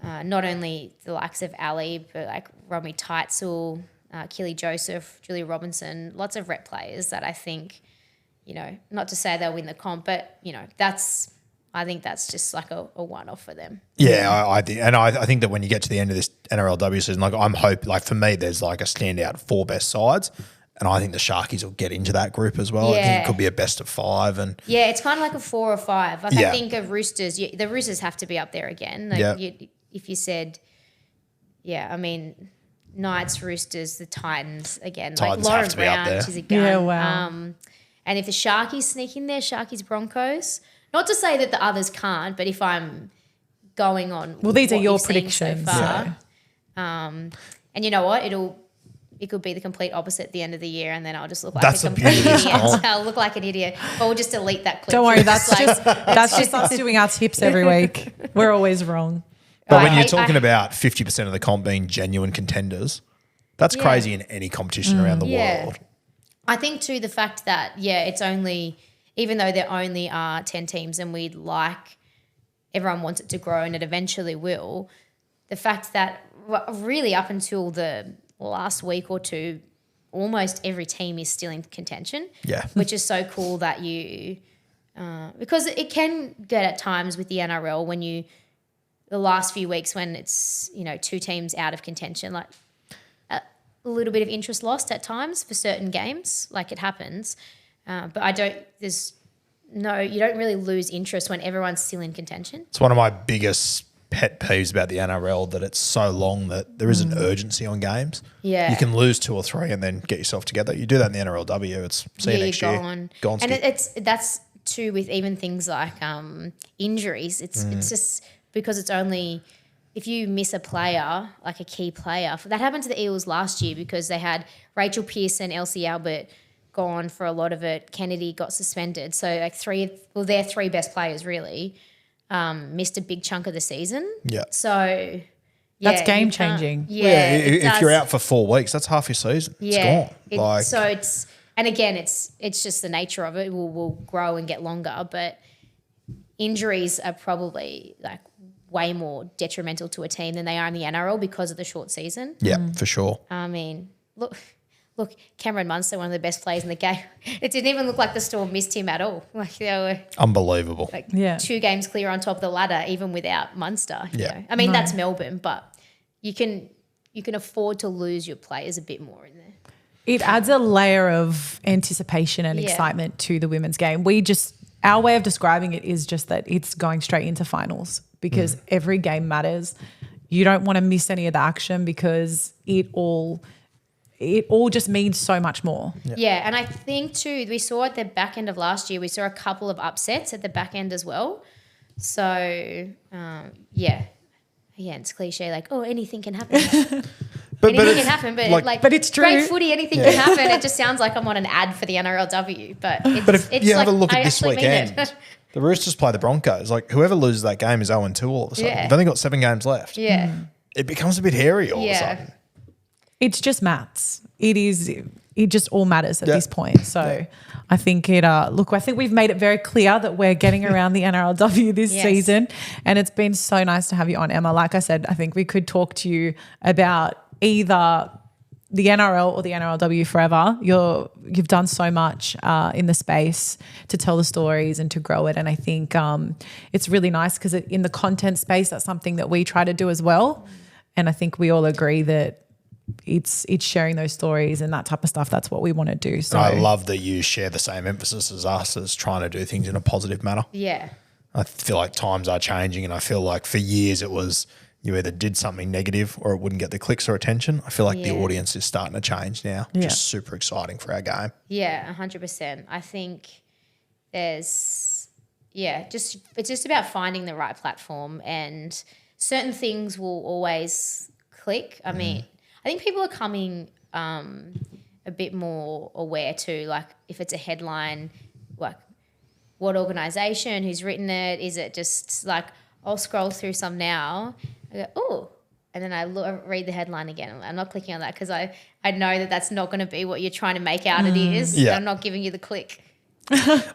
not only the likes of Ali, but like Romy Teitzel, Keely Joseph, Julia Robinson, lots of rep players that I think, not to say they'll win the comp, but, I think that's just like a one-off for them. Yeah, I think that when you get to the end of this NRLW season, like, I'm hoping, like, for me, there's like a standout 4 best sides, and I think the Sharkies will get into that group as well. I think it could be a best of 5, and it's kind of like a 4 or 5. Like, I think of Roosters. The Roosters have to be up there again. Like, if you said, I mean, Knights, Roosters, the Titans again. Titans like Lauren have to be up Brown, there. she's a gun. Yeah, wow. And if the Sharkies sneak in there, Sharkies, Broncos. Not to say that the others can't, but if I'm going on, these are what your you've seen predictions. so far, and you know what, it could be the complete opposite at the end of the year, and then I'll just look like a complete idiot. I'll look like an idiot, or we'll just delete that clip. Don't worry, that's just us doing our tips every week. We're always wrong. But when you're talking about 50% of the comp being genuine contenders, that's crazy in any competition around the world. I think too the fact that it's only, even though there only are 10 teams, and everyone wants it to grow, and it eventually will. The fact that really up until the last week or two, almost every team is still in contention. Yeah, which is so cool that you, because it can get at times with the NRL when the last few weeks when it's 2 teams out of contention, like a little bit of interest lost at times for certain games, like it happens. But you don't really lose interest when everyone's still in contention. It's one of my biggest pet peeves about the NRL, that it's so long that there isn't urgency on games. Yeah. You can lose 2 or 3 and then get yourself together. You do that in the NRLW, it's see you next year. Gone. And that's too with even things like injuries. It's just because it's only, if you miss a player, like a key player, that happened to the Eels last year because they had Rachel Pearson, Elsie Albert gone for a lot of it. Kennedy got suspended. So like their 3 best players really missed a big chunk of the season. Yeah. So that's game changing. Yeah. If you're out for 4 weeks, that's half your season. Yeah. It's gone. And again, it's just the nature of it. It will grow and get longer, but injuries are probably like way more detrimental to a team than they are in the NRL because of the short season. Yeah, for sure. I mean, look, Cameron Munster, one of the best players in the game. It didn't even look like the Storm missed him at all. Like they were unbelievable. 2 games clear on top of the ladder, even without Munster. Yeah, I mean that's Melbourne, but you can afford to lose your players a bit more in there. It adds a layer of anticipation and excitement to the women's game. We just our way of describing it is just that it's going straight into finals because every game matters. You don't want to miss any of the action because it all just means so much more. Yeah, and I think too, we saw at the back end of last year, we saw a couple of upsets at the back end as well. So, yeah, it's cliche like, oh, anything can happen. Anything can happen, but it's true. Great footy, anything can happen. It just sounds like I'm on an ad for the NRLW, but if you have a look at I this actually mean weekend, it. the Roosters play the Broncos. Like whoever loses that game is 0-2 all of a sudden. Yeah. They've only got 7 games left. Yeah. It becomes a bit hairy all of a sudden. It's just maths. It just all matters at this point. So I think I think we've made it very clear that we're getting around the NRLW this season, and it's been so nice to have you on, Emma. Like I said, I think we could talk to you about either the NRL or the NRLW forever. You've done so much in the space to tell the stories and to grow it, and I think it's really nice because in the content space, that's something that we try to do as well, and I think we all agree that it's sharing those stories and that type of stuff. That's what we want to do. So I love that you share the same emphasis as us as trying to do things in a positive manner. Yeah. I feel like times are changing, and I feel like for years it was you either did something negative or it wouldn't get the clicks or attention. I feel like the audience is starting to change now, which is super exciting for our game. Yeah, 100%. I think it's just about finding the right platform, and certain things will always click. I mean, I think people are coming a bit more aware too, like if it's a headline, like what organisation, who's written it, is it just like I'll scroll through some now, I go, oh, and then I read the headline again. I'm not clicking on that because I know that that's not going to be what you're trying to make out it is. Yeah. I'm not giving you the click.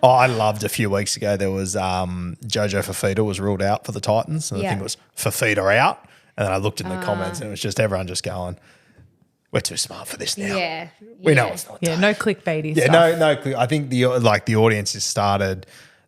Oh, I loved a few weeks ago there was Jojo Fafita was ruled out for the Titans, and I think it was Fafita out. And then I looked in the comments and it was just everyone just going, we're too smart for this now. Yeah. We know it's not done. no clickbaity Yeah, stuff. no. I think the audience has started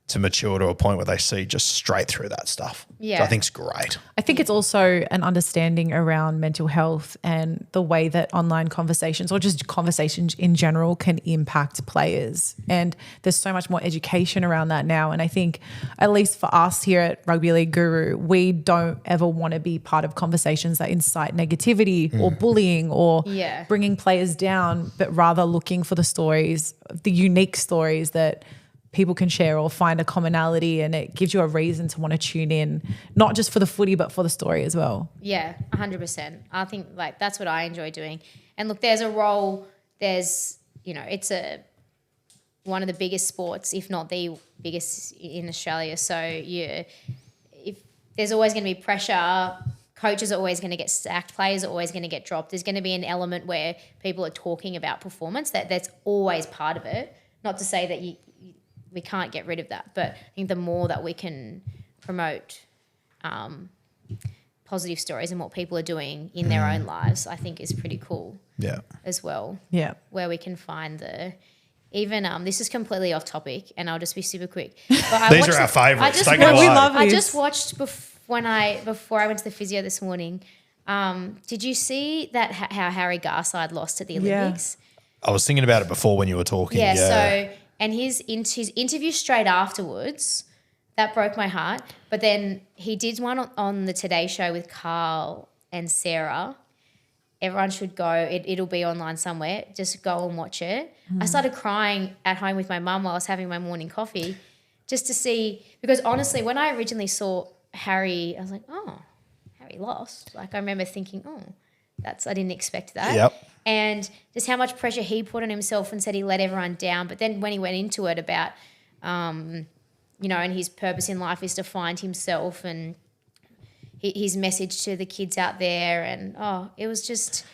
to mature to a point where they see just straight through that stuff. Yeah. So I think it's great. I think it's also an understanding around mental health and the way that online conversations or just conversations in general can impact players. And there's so much more education around that now. And I think at least for us here at Rugby League Guru, we don't ever want to be part of conversations that incite negativity or bullying or bringing players down, but rather looking for the stories, the unique stories that people can share or find a commonality, and it gives you a reason to want to tune in, not just for the footy, but for the story as well. Yeah, 100%. I think like that's what I enjoy doing. And look, there's a role, it's one of the biggest sports, if not the biggest in Australia. So if there's always going to be pressure, coaches are always going to get sacked, players are always going to get dropped. There's going to be an element where people are talking about performance, that's always part of it. Not to say that we can't get rid of that, but I think the more that we can promote positive stories and what people are doing in their own lives, I think is pretty cool. Yeah. As well. Yeah. Where we can find this is completely off topic, and I'll just be super quick. But These are our favourites. we love I these. just watched before I went to the physio this morning. Did you see that how Harry Garside lost at the Olympics? I was thinking about it before when you were talking. Yeah. So. And his interview straight afterwards, that broke my heart. But then he did one on the Today Show with Carl and Sarah. Everyone should go. It'll be online somewhere. Just go and watch it. I started crying at home with my mum while I was having my morning coffee just to see, because honestly, when I originally saw Harry, I was like, oh, Harry lost. Like I remember thinking, I didn't expect that. Yep. And just how much pressure he put on himself and said he let everyone down. But then when he went into it about, and his purpose in life is to find himself, and his message to the kids out there. And, it was just,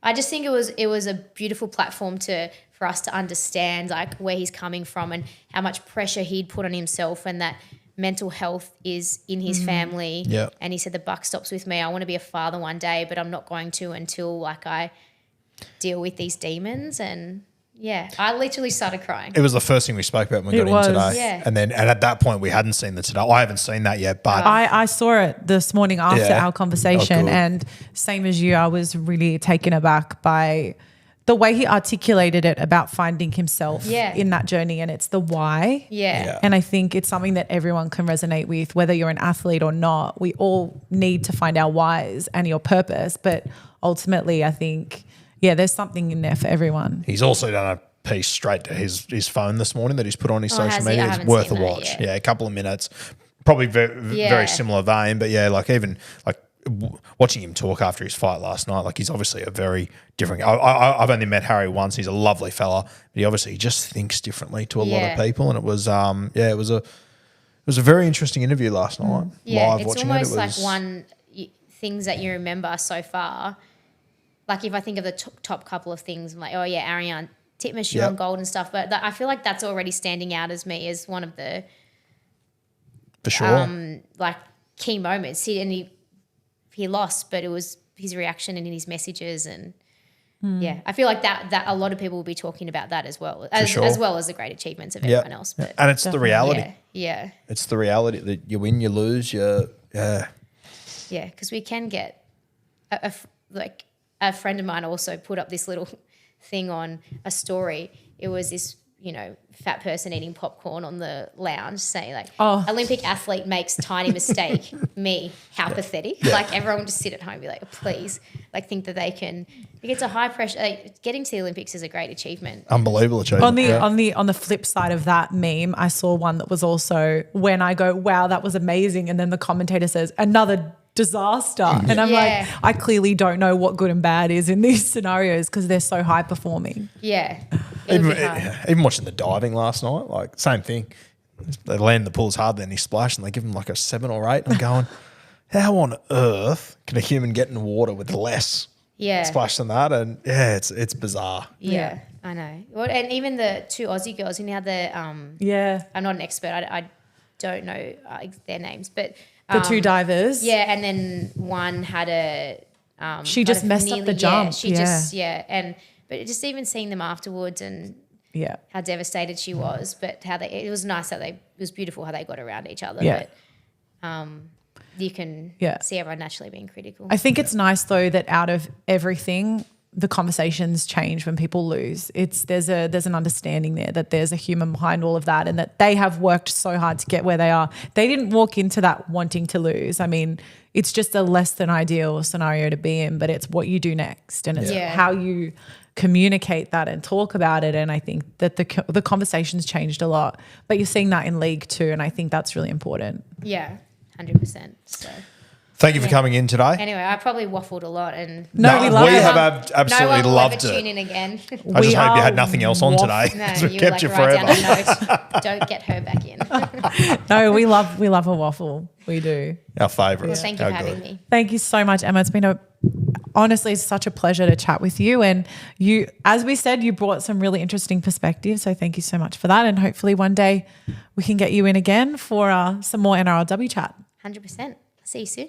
I just think it was a beautiful platform for us to understand like where he's coming from and how much pressure he'd put on himself, and that mental health is in his family. Yeah. And he said, the buck stops with me. I want to be a father one day, but I'm not going to until like I deal with these demons. And I literally started crying. It was the first thing we spoke about when we got in today. Yeah. And at that point we hadn't seen the Today. I haven't seen that yet, but I saw it this morning after our conversation, good. and same as you, I was really taken aback by the way he articulated it about finding himself Yeah. in that journey, and it's the why. Yeah. And I think it's something that everyone can resonate with, whether you're an athlete or not. We all need to find our whys and your purpose. But ultimately, I think, there's something in there for everyone. He's also done a piece straight to his phone this morning that he's put on his social has he? media. I It's haven't worth a seen that watch. yet. Yeah, a couple of minutes. Probably very similar vein, but like even like watching him talk after his fight last night, like he's obviously a very different. I've only met Harry once. He's a lovely fella, but he just thinks differently to a lot of people. And it was it was a very interesting interview last night. Yeah, Live it's watching almost it. like things that you remember so far. Like if I think of the top couple of things, I'm like, oh yeah, Ariane Titmush on gold and stuff. But I feel like that's already standing out as me as one of the for sure. like key moments. He lost, but it was his reaction and in his messages, and I feel like that a lot of people will be talking about that as well, as well as the great achievements of everyone else. But And it's the reality. Yeah. It's the reality that you win, you lose, Yeah, because we can get a friend of mine also put up this little thing on a story. It was this, fat person eating popcorn on the lounge saying like, Olympic athlete makes tiny mistake. Me, how pathetic. Like everyone would just sit at home and be like, please, like think that they can. Like it's a high pressure. Like, getting to the Olympics is a great achievement. Unbelievable achievement. On the flip side of that meme, I saw one that was also when I go, wow, that was amazing. And then the commentator says, another disaster. And I'm like, I clearly don't know what good and bad is in these scenarios because they're so high performing. Yeah. Even watching the diving last night, like same thing. They land the pools hard, then he splashed, and they give him like a 7 or 8. I'm going, how on earth can a human get in the water with less splash than that? And it's bizarre. Yeah, I know. Well, and even the 2 Aussie girls, you know, I'm not an expert. I don't know their names, but the 2 divers. Yeah, and then one had a she just messed up the jump. But just even seeing them afterwards and how devastated she was, but it was nice that it was beautiful how they got around each other. Yeah. But you can see everyone naturally being critical. I think it's nice though that out of everything, the conversations change when people lose. There's an understanding there that there's a human behind all of that and that they have worked so hard to get where they are. They didn't walk into that wanting to lose. I mean, it's just a less than ideal scenario to be in, but it's what you do next and it's how you communicate that and talk about it. And I think that the conversations changed a lot, but you're seeing that in league too. And I think that's really important. Yeah, 100%. So. Thank you for coming in today. Anyway, I probably waffled a lot, and we love it. We have absolutely loved it. Tune in again. I just hope you had nothing else on today. No, we kept you write forever. down a note. Don't get her back in. No, we love a waffle. We do. Our favourite. Well, thank you for having me. Thank you so much, Emma. It's been honestly, it's such a pleasure to chat with you. And you, as we said, you brought some really interesting perspectives. So thank you so much for that. And hopefully one day we can get you in again for some more NRLW chat. 100%. See you soon.